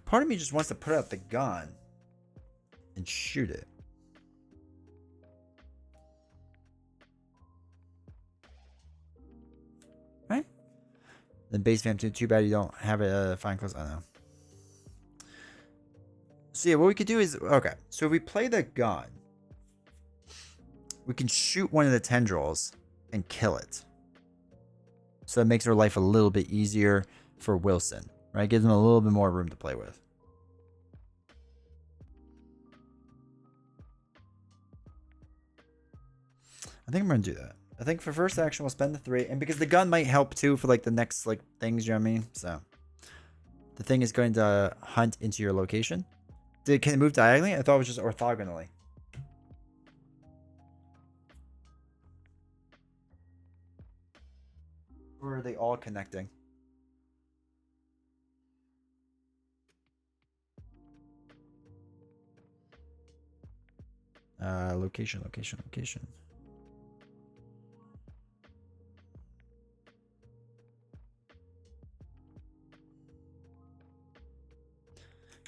Part of me just wants to put out the gun and shoot it. Right? Then base vamp too bad you don't have a fine close. I don't know. So yeah, what we could do is, okay, so if we play the gun, we can shoot one of the tendrils and kill it. So it makes our life a little bit easier for Wilson, right? Gives him a little bit more room to play with. I think I'm going to do that. I think for first action, we'll spend the 3. And because the gun might help too for like the next like things, you know what I mean? So the thing is going to hunt into your location. Can it move diagonally? I thought it was just orthogonally. Or are they all connecting? Location.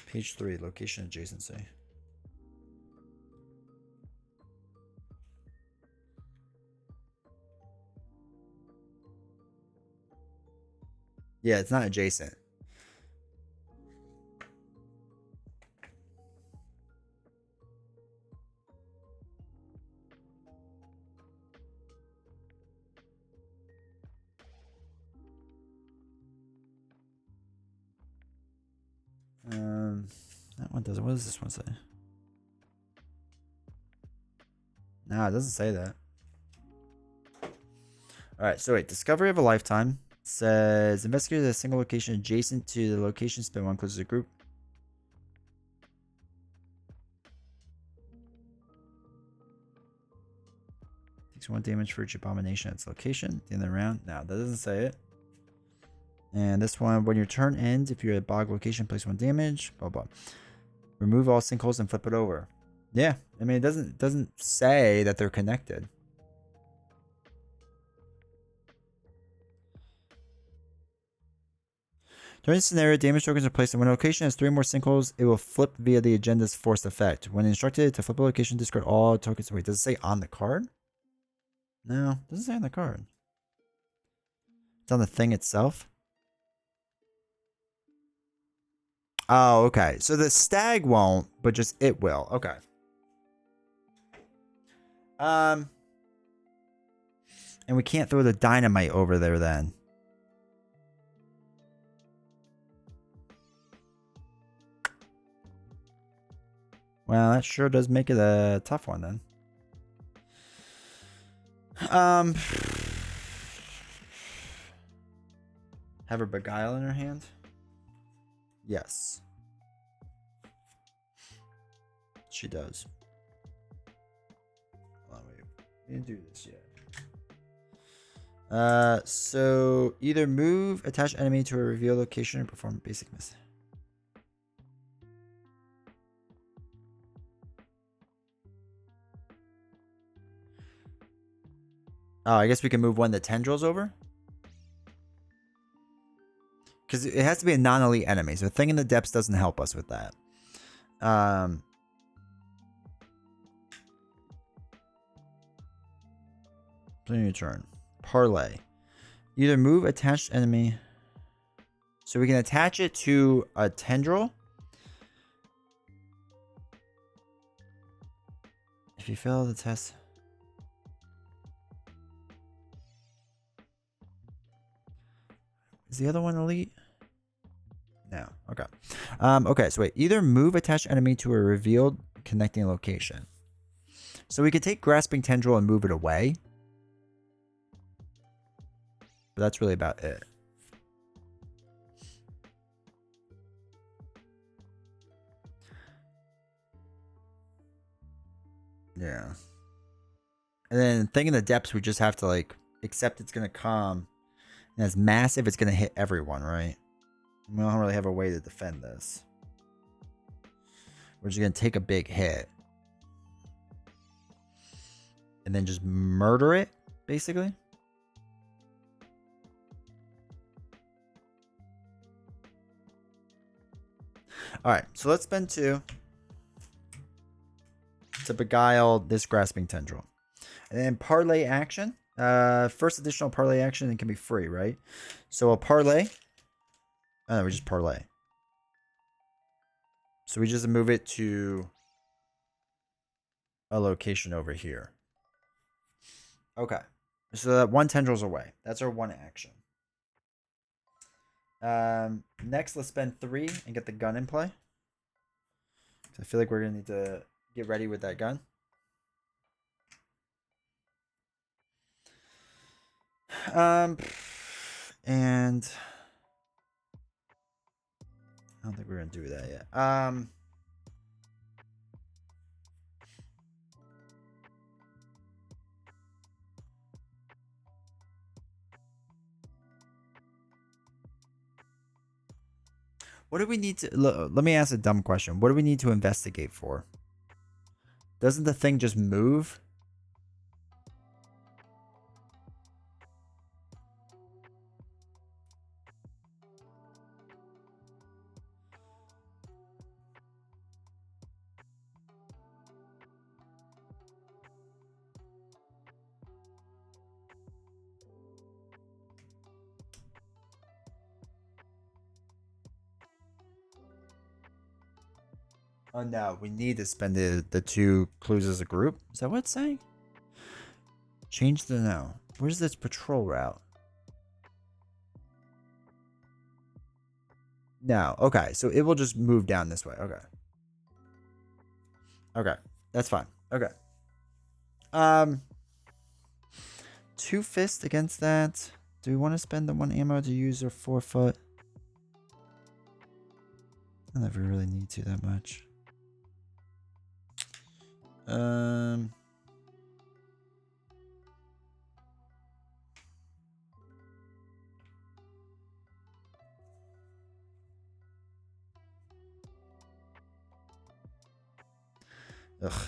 Page 3, location adjacency. Yeah, it's not adjacent. That one doesn't. What does this one say? Nah, it doesn't say that. All right, so wait. Discovery of a lifetime says investigate a single location adjacent to the location. Spend 1 closest to the group. Takes 1 damage for each abomination at its location. At the end of the round. No, that doesn't say it. And this one, when your turn ends, if you're at a bog location, place 1 damage. Blah blah. Remove all sinkholes and flip it over. Yeah, I mean, it doesn't say that they're connected. During this scenario, damage tokens are placed in one location has 3 more sinkholes. It will flip via the agenda's forced effect. When instructed to flip a location, discard all tokens. Wait, does it say on the card? No, doesn't say on the card. It's on the thing itself. Oh, okay. So the stag won't, but just it will. Okay. And we can't throw the dynamite over there then. Well, that sure does make it a tough one then. Have her beguile in her hand? Yes. She does. Hold on, wait. We didn't do this yet. So either move attach enemy to a reveal location or perform basic miss. Oh, I guess we can move one of the tendrils over. Because it has to be a non-elite enemy. So Thing in the Depths doesn't help us with that. Play your turn. Parlay. Either move attached enemy. So we can attach it to a tendril. If you fail the test. Is the other one elite? No. Okay. Okay, so wait. Either move attached enemy to a revealed connecting location. So we could take Grasping Tendril and move it away. But that's really about it. Yeah. And then Thing in the Depths, we just have to like accept it's gonna come. And it's massive, it's gonna hit everyone, right? We don't really have a way to defend this. We're just gonna take a big hit. And then just murder it, basically. Alright, so let's spend 2 to beguile this Grasping Tendril. And then parlay action. First additional parlay action, it can be free, right? So a parlay. Oh, no, we just parlay. So we just move it to a location over here. Okay. So that one tendril's away. That's our one action. Next, let's spend 3 and get the gun in play. I feel like we're going to need to get ready with that gun. And I don't think we're going to do that yet. What do we need to... Let me ask a dumb question. What do we need to investigate for? Doesn't the thing just move? Oh no, we need to spend the 2 clues as a group. Is that what it's saying? Change the no. Where's this patrol route? No. Okay, so it will just move down this way. Okay. Okay, that's fine. Okay. 2 fist against that. Do we want to spend the 1 ammo to use our 4-foot? I never really need to that much. Ugh,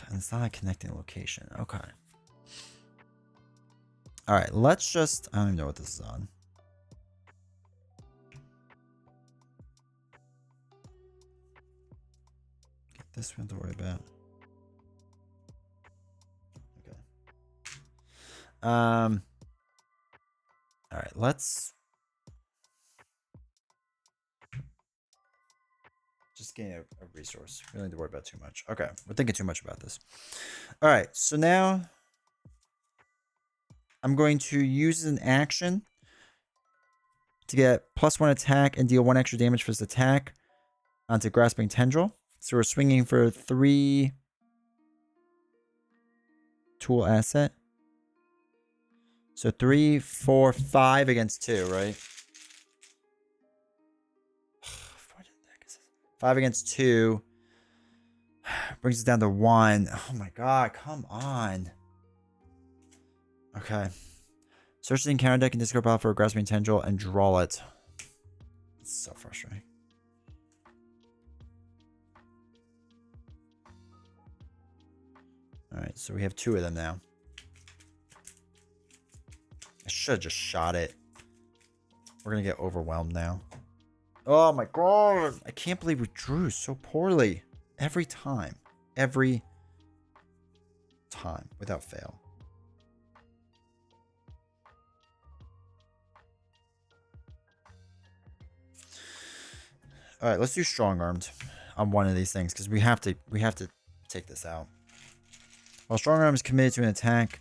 and it's not a connecting location. Okay. Alright, let's just... I don't even know what this is on. Get this one to worry about. All right, let's just gain a resource. We don't need to worry about too much. Okay, we're thinking too much about this. All right, so now I'm going to use an action to get +1 attack and deal 1 extra damage for this attack onto Grasping Tendril. So we're swinging for 3 tool asset. So 3, 4, 5 against 2, right? 5 against 2 brings it down to 1. Oh my god, come on. Okay. Search the encounter deck and discard pile for a Grasping Tendril and draw it. It's so frustrating. Alright, so we have 2 of them now. I should have just shot it. We're going to get overwhelmed now. Oh my god. I can't believe we drew so poorly. Every time. Every time. Without fail. Alright, let's do Strong Armed on one of these things. Because we have to take this out. While Strong Arm is committed to an attack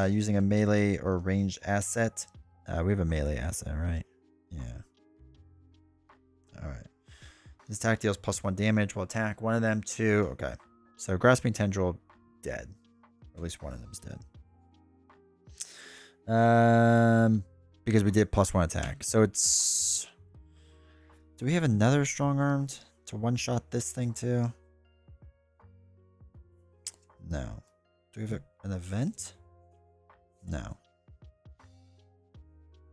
using a melee or ranged asset. We have a melee asset, right? Yeah. Alright. This attack deals +1 damage. We'll attack one of them, 2. Okay. So Grasping Tendril, dead. Or at least one of them is dead. Because we did +1 attack. So it's... Do we have another Strong Armed to one-shot this thing too? No. Do we have an event? No.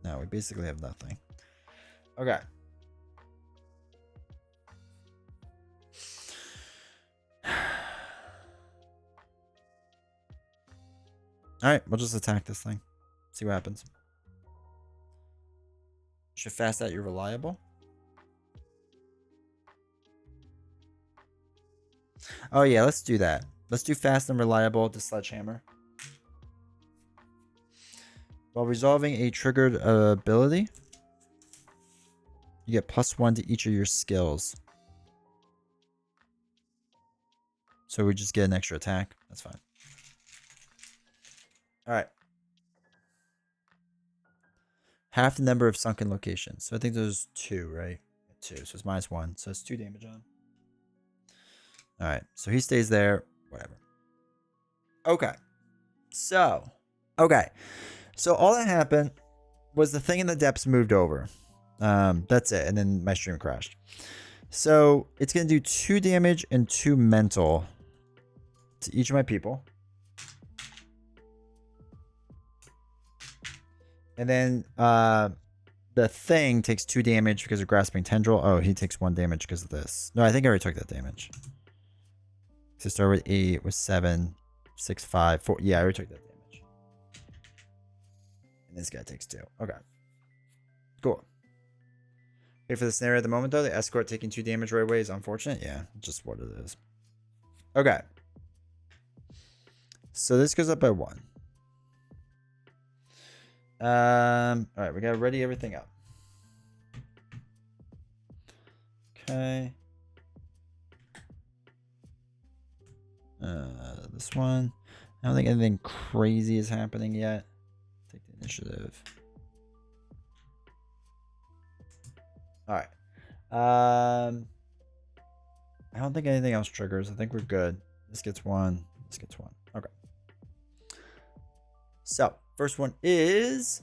No, we basically have nothing. Okay. Alright, we'll just attack this thing. See what happens. Should fast out your reliable. Oh yeah, let's do that. Let's do fast and reliable to Sledgehammer. While resolving a triggered ability, you get +1 to each of your skills. So we just get an extra attack. That's fine. Alright. Half the number of sunken locations. So I think there's 2, right? 2. So it's -1. So it's 2 damage on. Alright. So he stays there. Whatever. Okay. So. Okay. So all that happened was the thing in the depths moved over. That's it. And then my stream crashed. So it's going to do 2 damage and 2 mental to each of my people. And then the thing takes 2 damage because of Grasping Tendril. Oh, he takes 1 damage because of this. No, I think I already took that damage. So start with 8, with 7, 6, 5, 4. Yeah, I already took that damage. And this guy takes 2. Okay. Cool. Okay, for the scenario at the moment, though, the escort taking 2 damage right away is unfortunate. Yeah, just what it is. Okay. So this goes up by 1. Alright, we gotta ready everything up. Okay. This one. I don't think anything crazy is happening yet. Take the initiative. Alright. I don't think anything else triggers. I think we're good. This gets 1. This gets 1. Okay. So, first one is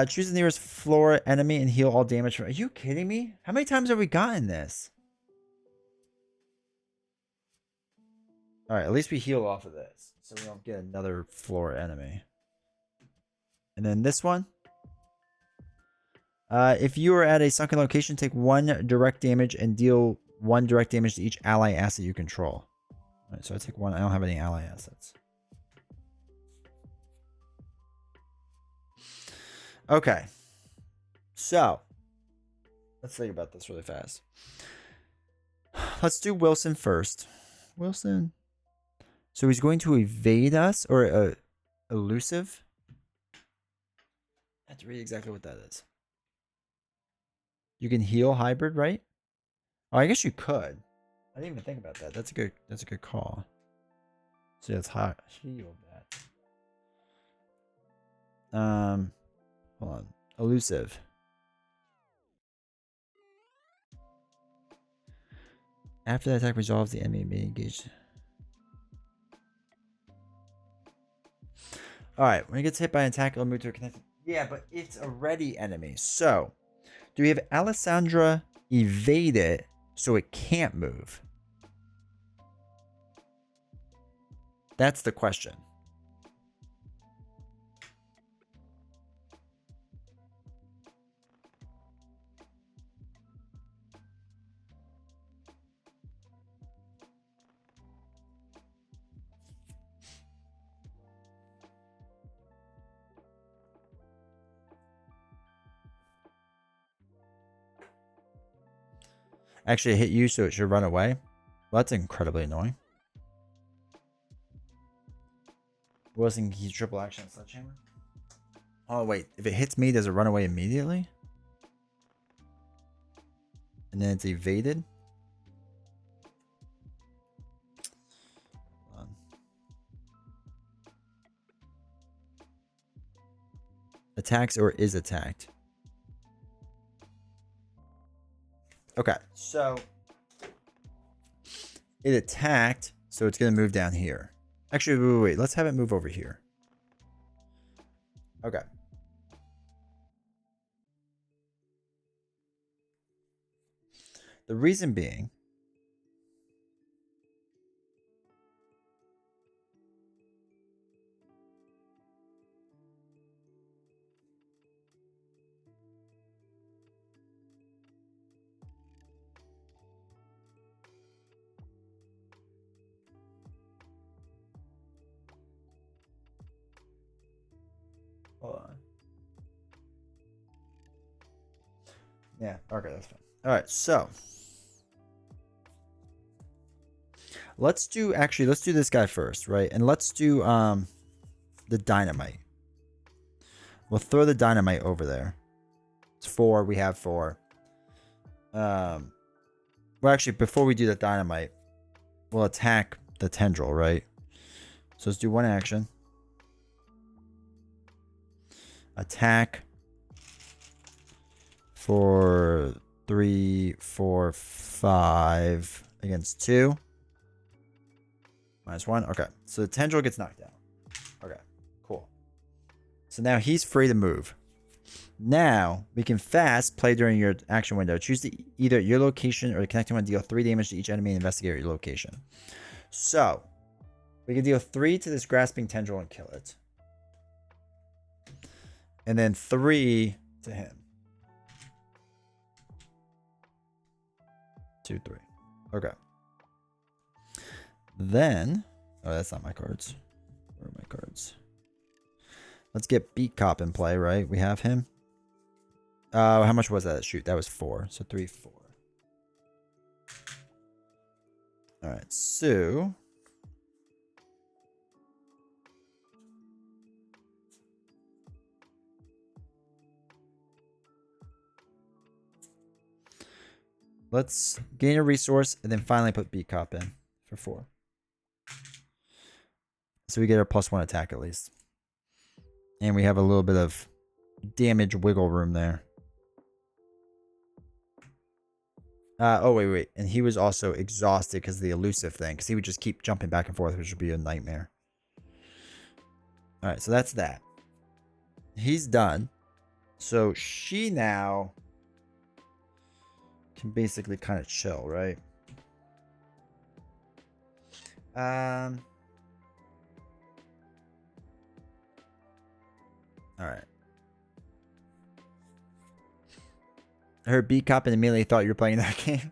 choose the nearest floor enemy and heal all damage from. Are you kidding me? How many times have we gotten this? Alright, at least we heal off of this. So we don't get another floor enemy. And then this one. If you are at a sunken location, take 1 direct damage and deal 1 direct damage to each ally asset you control. Alright, so I take 1. I don't have any ally assets. Okay. So, let's think about this really fast. Let's do Wilson first. Wilson. So he's going to evade us or elusive. I have to read exactly what that is. You can heal hybrid, right? Oh, I guess you could. I didn't even think about that. That's a good call. So it's hot. Heal that. Hold on. Elusive. After the attack resolves, the enemy may engage. Alright, when it gets hit by an attack, it'll move to a connected. Yeah, but it's a ready enemy. So, do we have Alessandra evade it so it can't move? That's the question. Actually, it hit you, so it should run away. Well, that's incredibly annoying. Wasn't he triple action sledgehammer? Oh, wait. If it hits me, does it run away immediately? And then it's evaded? Hold on. Attacks or is attacked. Okay, so it attacked, so it's going to move down here. Actually, wait. Let's have it move over here. Okay. The reason being... Hold on. Yeah, okay, that's fine. Alright, so... let's do this guy first, right? And let's do the dynamite. We'll throw the dynamite over there. It's 4, we have 4. Well, actually, before we do the dynamite, we'll attack the tendril, right? So let's do one action. Attack for 3, 4, 5 against 2. -1. Okay. So the tendril gets knocked down. Okay. Cool. So now he's free to move. Now we can fast play during your action window. Choose either your location or the connecting one, deal 3 damage to each enemy and investigate your location. So we can deal 3 to this grasping tendril and kill it. And then 3 to him. 2, 3. Okay. Then, oh, that's not my cards. Where are my cards? Let's get Beat Cop in play, right? We have him. How much was that? Shoot, that was 4. So 3, 4. All right, so let's gain a resource and then finally put Beat Cop in for 4. So we get a +1 attack at least. And we have a little bit of damage wiggle room there. Oh, wait. And he was also exhausted because of the elusive thing. Because he would just keep jumping back and forth, which would be a nightmare. Alright, so that's that. He's done. So she now can basically kind of chill, right? Alright. I heard Beat Cop and immediately thought you were playing that game.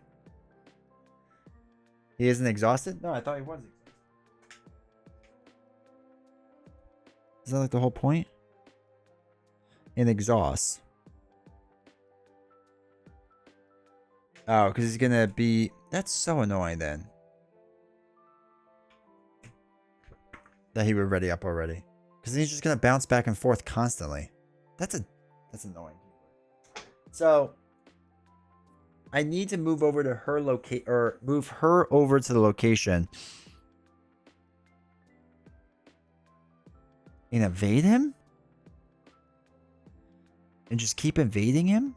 He isn't exhausted? No, I thought he was exhausted. Is that like the whole point? In exhaust. Oh, because he's gonna be... That's so annoying then. That he would ready up already. Because he's just gonna bounce back and forth constantly. That's That's annoying. So I need to move over to her move her over to the location and evade him? And just keep invading him?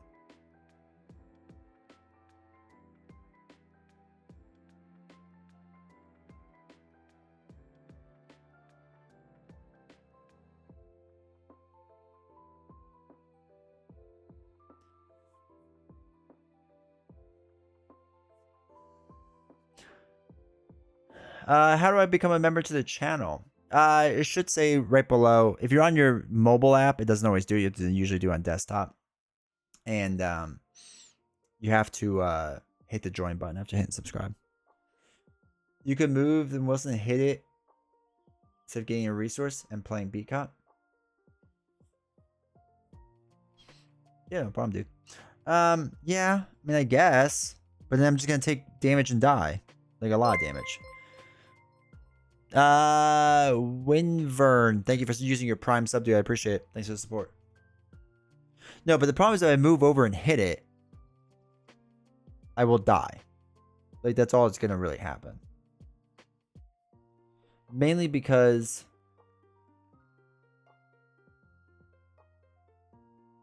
How do I become a member to the channel? It should say right below. If you're on your mobile app, it doesn't always do it. You have to usually do it on desktop. And you have to hit the join button after hitting subscribe. You can move and Wilson hit it instead of getting a resource and playing beat cop. Yeah, no problem, dude. Yeah, I mean, I guess. But then I'm just gonna take damage and die. Like a lot of damage. Winvern, thank you for using your prime sub, dude. I appreciate it. Thanks for the support. No, but the problem is that I move over and hit it, I will die. Like, that's all that's gonna really happen. Mainly because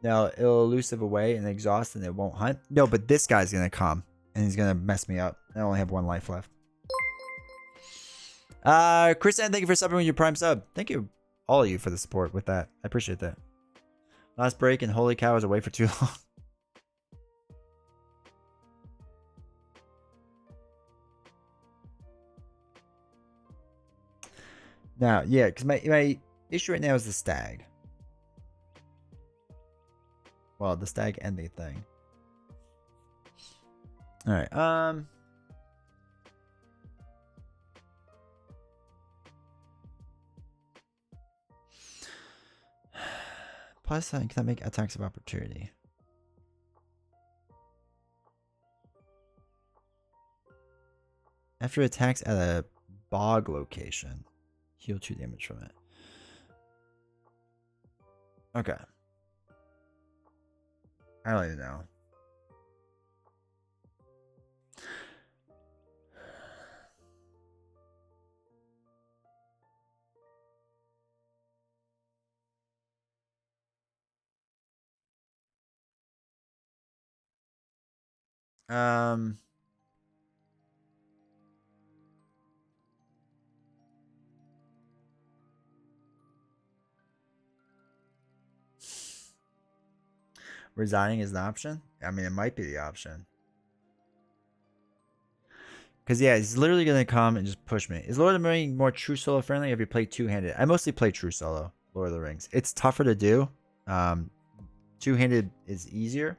now it'll elusive away and exhaust and it won't hunt. No, but this guy's gonna come and he's gonna mess me up. I only have 1 life left. Chris, thank you for subbing with your prime sub. Thank you, all of you, for the support with that. I appreciate that. Last break and holy cow, I was away for too long. Now, yeah, because my issue right now is the stag. Well, the stag and the thing. All right. Plus, I cannot make attacks of opportunity. After attacks at a bog location, heal 2 damage from it. Okay. I don't even know. Resigning is an option? I mean, it might be the option. Because, yeah, he's literally going to come and just push me. Is Lord of the Rings more true solo friendly, or if you play two-handed? I mostly play true solo, Lord of the Rings. It's tougher to do. Two-handed is easier,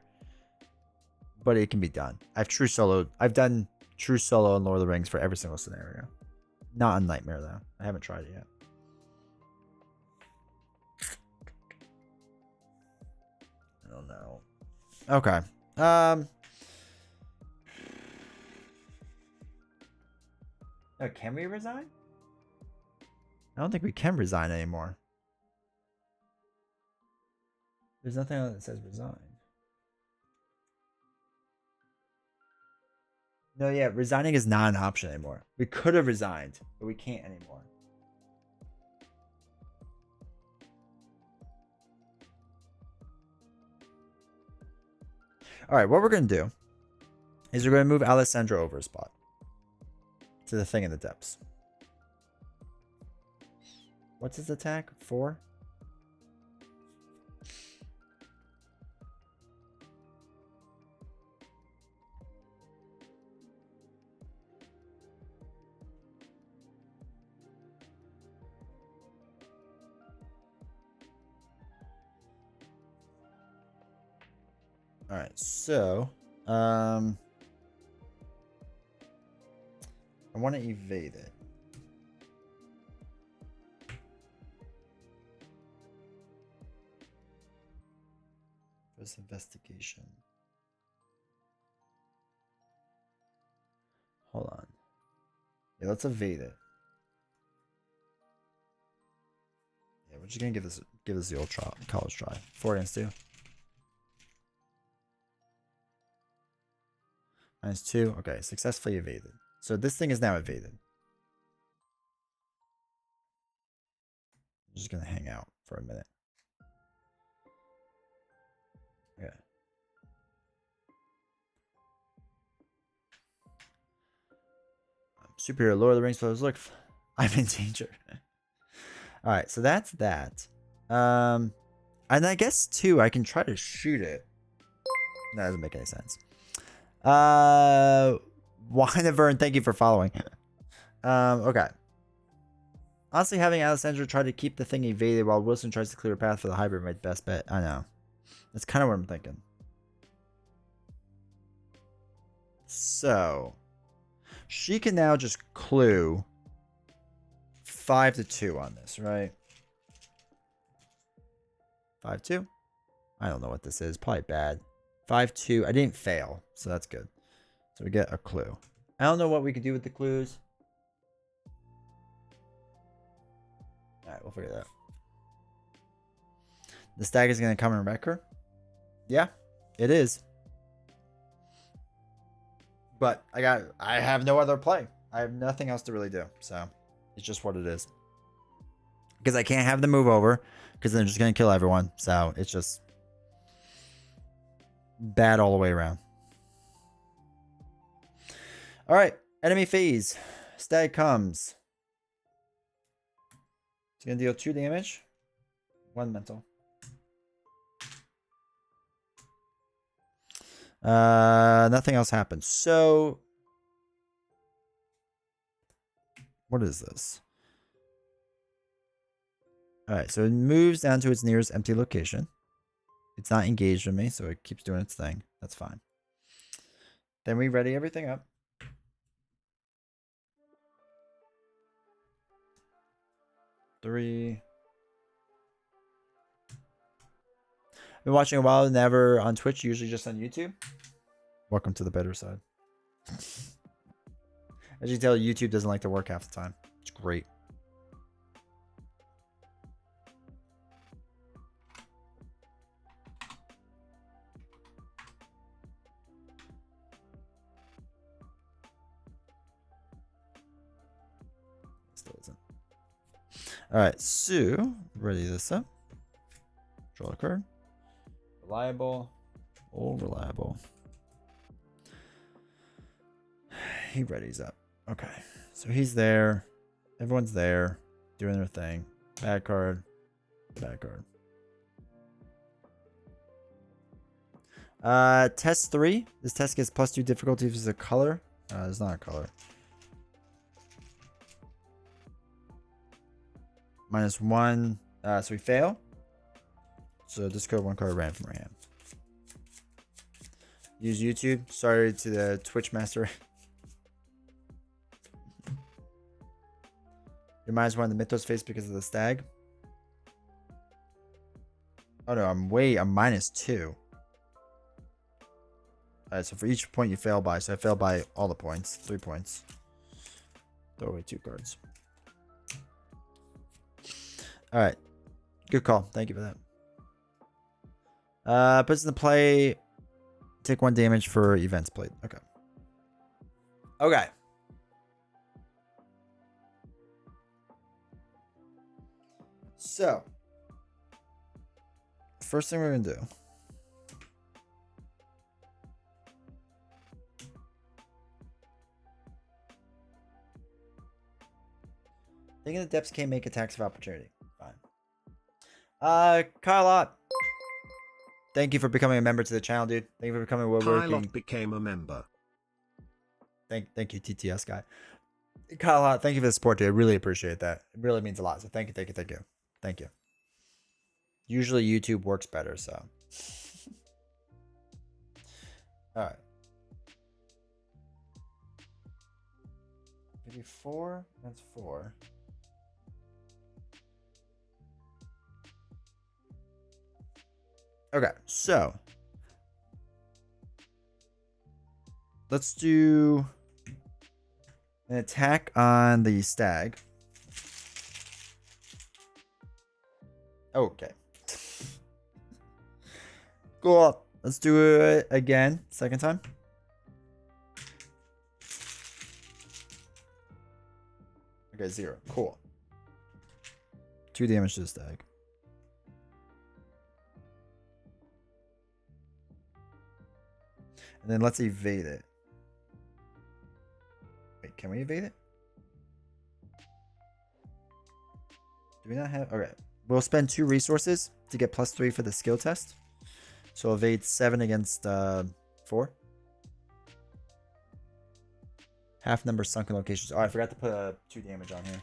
but it can be done. I've done true solo in Lord of the Rings for every single scenario. Not on Nightmare, though. I haven't tried it yet. I don't know. Okay. Can we resign? I don't think we can resign anymore. There's nothing on it that says resign. No, yeah, resigning is not an option anymore. We could have resigned, but we can't anymore. All right, what we're going to do is we're going to move Alessandro over a spot to the thing in the depths. What's his attack? 4? All right, so I want to evade it. First investigation. Hold on. Yeah, let's evade it. Yeah, we're just gonna give this the old college try. 4 against 2. -2. Okay, successfully evaded. So this thing is now evaded. I'm just gonna hang out for a minute. Okay. Superior Lord of the Rings photos. Look, I'm in danger. All right, so that's that. And I guess too, I can try to shoot it. That doesn't make any sense. Winevern, thank you for following. Okay. Honestly, having Alessandra try to keep the thing evaded while Wilson tries to clear a path for the hybrid might best bet. I know. That's kind of what I'm thinking. So, she can now just clue 5-2 on this, right? 5-2. I don't know what this is. Probably bad. 5-2. I didn't fail, so that's good. So we get a clue. I don't know what we can do with the clues. Alright, we'll figure that out. The stag is going to come and wreck her? Yeah, it is. But I have no other play. I have nothing else to really do. So it's just what it is. Because I can't have them move over. Because they're just going to kill everyone. So it's just bad all the way around. Alright. Enemy phase. Stag comes. It's going to deal 2 damage. 1 mental. Nothing else happens. So what is this? Alright, so it moves down to its nearest empty location. It's not engaged with me, so it keeps doing its thing. That's fine. Then we ready everything up. Three. Been watching a while, never on Twitch, usually just on YouTube. Welcome to the better side. As you can tell, YouTube doesn't like to work half the time. It's great. Still isn't. Alright, so ready this up. Draw a card. Reliable. Oh, reliable. He readies up. Okay. So he's there. Everyone's there. Doing their thing. Bad card. Bad card. Test 3. This test gets +2 difficulty if it's a color. It's not a color. -1. So we fail. So discard 1 card ran from our hand. Use YouTube. Sorry to the Twitch master. Your -1 in the Mythos face because of the stag. Oh no, I'm -2. Alright, so for each point you fail by, so I failed by all the points. 3 points. Throw away 2 cards. Alright. Good call. Thank you for that. Puts into play. Take 1 damage for events played. Okay. Okay. So. First thing we're going to do. Thinking the depths can't make attacks of opportunity. Fine. Kyle, thank you for becoming a member to the channel, dude. Thank you for becoming a woodworking. Kyle became a member. Thank you, TTS guy. Kyle, thank you for the support, dude. I really appreciate that. It really means a lot. So thank you. Thank you. Usually YouTube works better, so. Alright. 54. That's 4. Okay, so let's do an attack on the stag. Okay. Cool. Let's do it again. Second time. Okay, 0. Cool. 2 damage to the stag. And then let's evade it. Wait, can we evade it? Do we not have... Okay. We'll spend 2 resources to get +3 for the skill test. So evade 7 against 4. Half number sunken locations. Oh, I forgot to put 2 damage on here.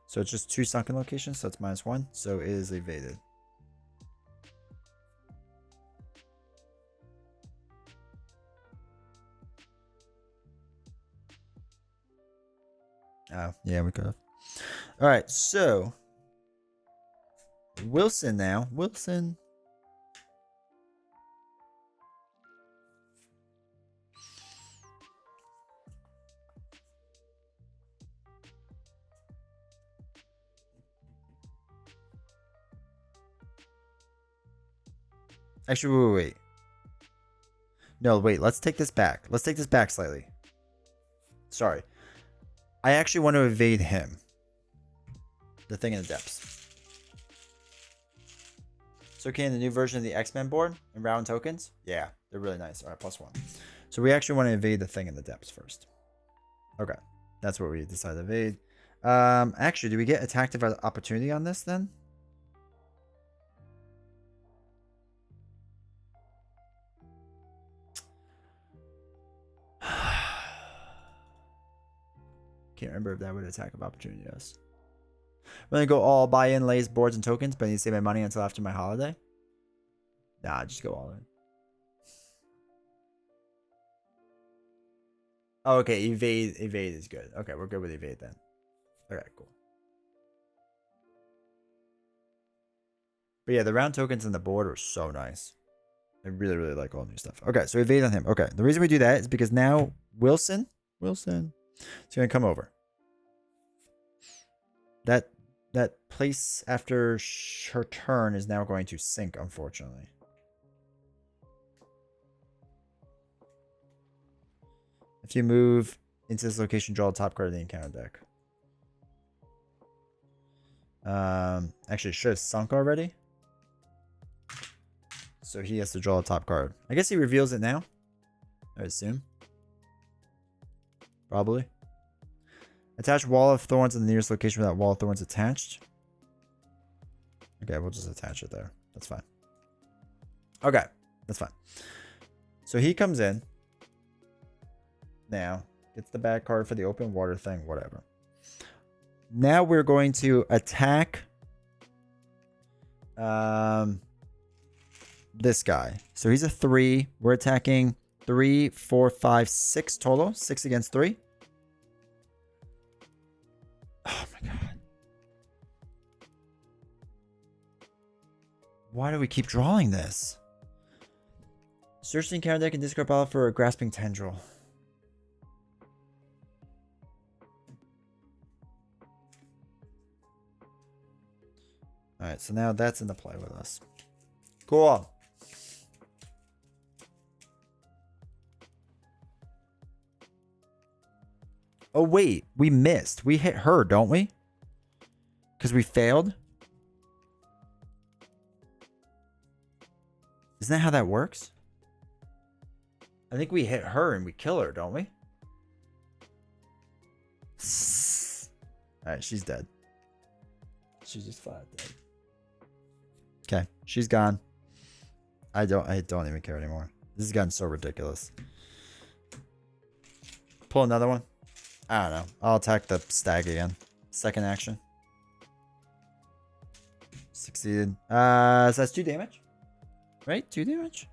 So it's just 2 sunken locations. So it's -1. So it is evaded. Oh, yeah, we could have. All right, so Wilson now. Wilson. Actually, wait. No, wait. Let's take this back. Let's take this back slightly. Sorry. I actually want to evade him. The thing in the depths. So can the new version of the X-Men board and round tokens? Yeah, they're really nice. All right, +1. So we actually want to evade the thing in the depths first. Okay, that's what we decided to evade. Actually, do we get attacked of opportunity on this then? Can't remember if that would attack of opportunity us. I'm gonna go all buy-in, lays, boards, and tokens, but I need to save my money until after my holiday. Nah, just go all in. Oh, okay, evade is good. Okay, we're good with evade then. Okay, cool. But yeah, the round tokens on the board are so nice. I really, really like all new stuff. Okay, so evade on him. Okay, the reason we do that is because now Wilson is gonna come over. That place after her turn is now going to sink, unfortunately. If you move into this location, draw the top card of the encounter deck. Actually, it should have sunk already. So he has to draw a top card. I guess he reveals it now. I assume. Probably. Attach Wall of Thorns in the nearest location without Wall of Thorns attached. Okay, we'll just attach it there. That's fine. Okay, that's fine. So he comes in. Now, gets the bad card for the open water thing, whatever. Now we're going to attack this guy. So he's a 3. We're attacking 3, 4, 5, 6 total. 6 against 3. Oh my god. Why do we keep drawing this? Search the encounter deck and discard pile for a grasping tendril. Alright, so now that's in the play with us. Cool. Oh, wait. We missed. We hit her, don't we? Because we failed? Isn't that how that works? I think we hit her and we kill her, don't we? Alright, she's dead. She's just flat dead. Okay, she's gone. I don't even care anymore. This has gotten so ridiculous. Pull another one. I don't know. I'll attack the stag again. Second action. Succeeded. So that's 2 damage. Right? 2 damage?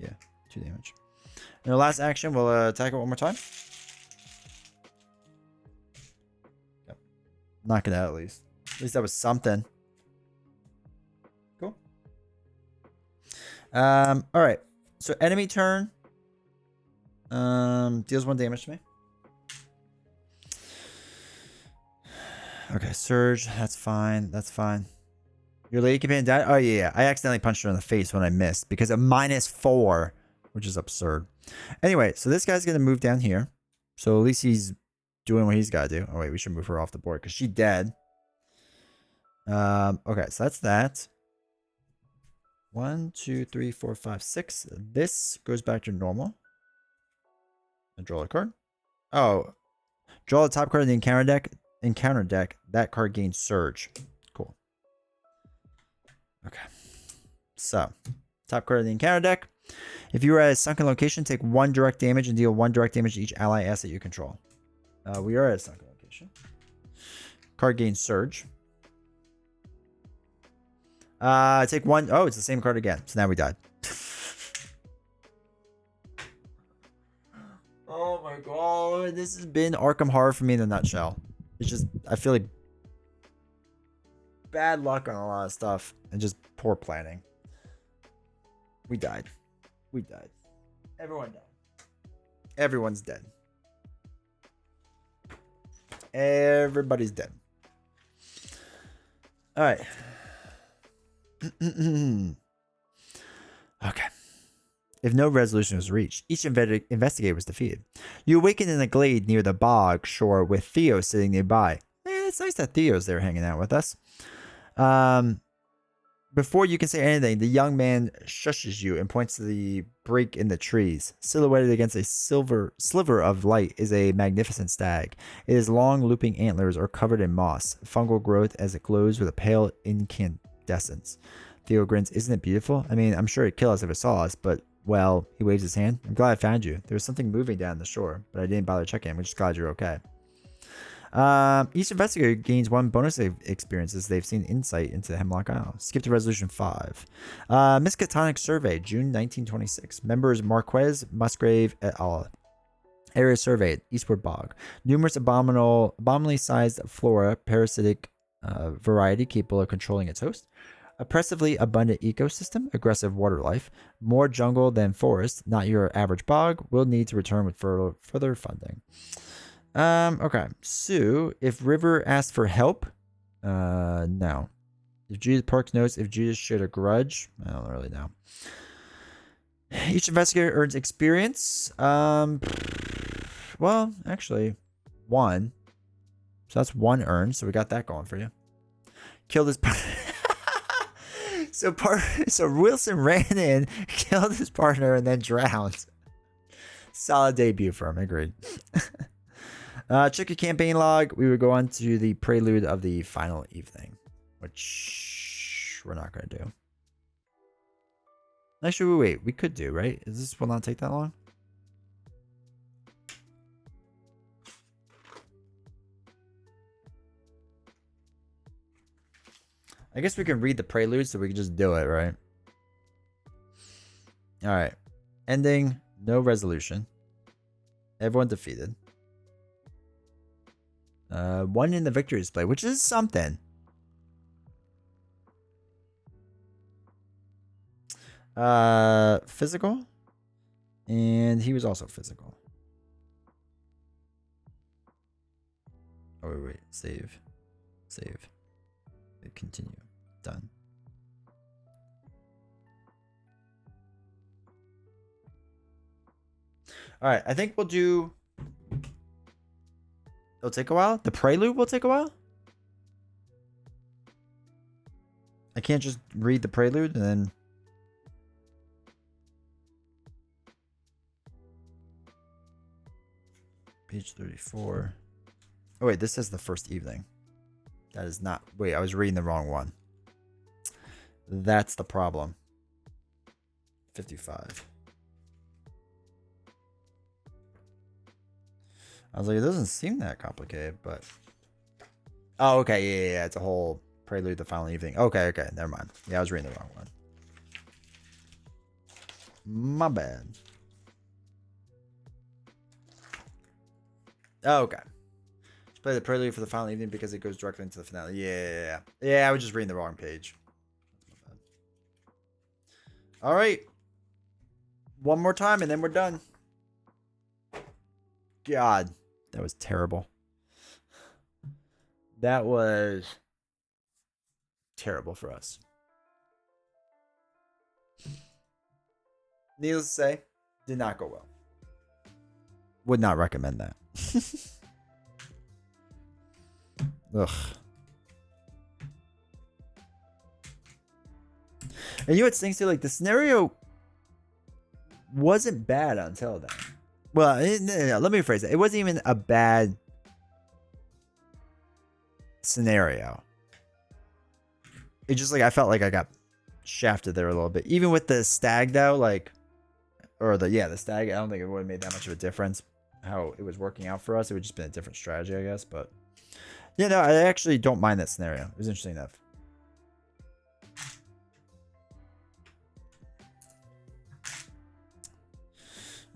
Yeah, 2 damage. In the last action, we'll attack it one more time. Yep. Knock it out at least. At least that was something. Cool. Alright. So enemy turn. Deals 1 damage to me. Okay, surge. That's fine. That's fine. Your lady companion died? Oh, yeah. I accidentally punched her in the face when I missed because of -4, which is absurd. Anyway, so this guy's going to move down here. So at least he's doing what he's got to do. Oh, wait, we should move her off the board because she's dead. Okay, so that's that. 1, 2, 3, 4, 5, 6. This goes back to normal. And draw a card. Oh, draw the top card in the encounter deck. Encounter deck. That card gains surge. Cool. Okay. So, top card in the encounter deck. If you are at a sunken location, take 1 direct damage and deal 1 direct damage to each ally asset you control. We are at a sunken location. Card gains surge. Take 1. Oh, it's the same card again. So now we died. Oh my god. This has been Arkham Horror for me in a nutshell. It's just, I feel like bad luck on a lot of stuff and just poor planning. We died. We died. Everyone died. Everyone's dead. Everybody's dead. All right. Okay. If no resolution was reached, each investigator was defeated. You awaken in a glade near the bog shore with Theo sitting nearby. It's nice that Theo's there hanging out with us. Before you can say anything, the young man shushes you and points to the break in the trees. Silhouetted against a sliver of light is a magnificent stag. Its long, looping antlers are covered in moss, fungal growth as it glows with a pale incandescence. Theo grins. Isn't it beautiful? I mean, I'm sure it'd kill us if it saw us, but, well, he waves his hand. I'm glad I found you. There was something moving down the shore, but I didn't bother checking. I'm just glad you're okay. Each investigator gains 1 bonus experience as they've seen insight into Hemlock Isle. Skip to resolution 5. Miskatonic Survey, June 1926. Members Marquez, Musgrave, et al. Area surveyed, Eastward Bog. Numerous abominably sized flora, parasitic variety capable of controlling its host. Oppressively abundant ecosystem, aggressive water life. More jungle than forest, not your average bog. Will need to return with further funding. Okay. So, if River asked for help, no. If Judas Parks knows if Judas shared a grudge, I don't really know. Each investigator earns experience. Well, actually, 1. So that's 1 earned. So we got that going for you. Kill this. So Wilson ran in, killed his partner, and then drowned. Solid debut for him. Agreed. Check your campaign log. We would go on to the prelude of the final evening, which we're not going to do. Actually, wait. We could do, right? Will not take that long? I guess we can read the prelude so we can just do it, right? All right. Ending. No resolution. Everyone defeated. 1 in the victory display, which is something. Physical. And he was also physical. Oh, wait. Save. Continue. Done. All right. I think we'll do... It'll take a while. The prelude will take a while. I can't just read the prelude and then... Page 34. Oh, wait. This says the first evening. That is not... Wait, I was reading the wrong one. That's the problem. 55. I was like, it doesn't seem that complicated, but... Oh, okay. Yeah. It's a whole prelude to final evening. Okay. Never mind. Yeah, I was reading the wrong one. My bad. Oh, okay. Just play the prelude for the final evening because it goes directly into the finale. Yeah, I was just reading the wrong page. All right. One more time and then we're done. God, that was terrible. That was terrible for us. Needless to say, did not go well. Would not recommend that. Ugh. And you know what stinks too? Like, the scenario wasn't bad until then. Well, no, let me rephrase it. It wasn't even a bad scenario. It just, like, I felt like I got shafted there a little bit. Even with the stag, though, like, or the stag, I don't think it would have made that much of a difference how it was working out for us. It would just been a different strategy, I guess. But yeah, no, I actually don't mind that scenario. It was interesting enough.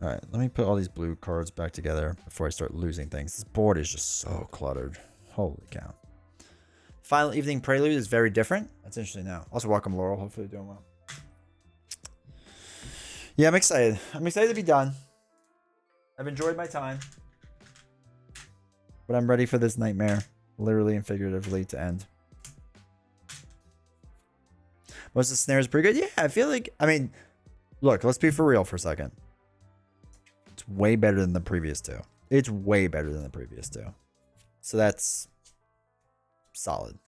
All right, let me put all these blue cards back together before I start losing things. This board is just so cluttered. Holy cow. Final Evening Prelude is very different. That's interesting now. Also, welcome, Laurel. Hopefully you're doing well. Yeah, I'm excited. I'm excited to be done. I've enjoyed my time. But I'm ready for this nightmare, literally and figuratively, to end. Most of the snares pretty good. Yeah, I feel like, I mean, look, let's be for real for a second. It's way better than the previous two. It's way better than the previous two. So that's solid.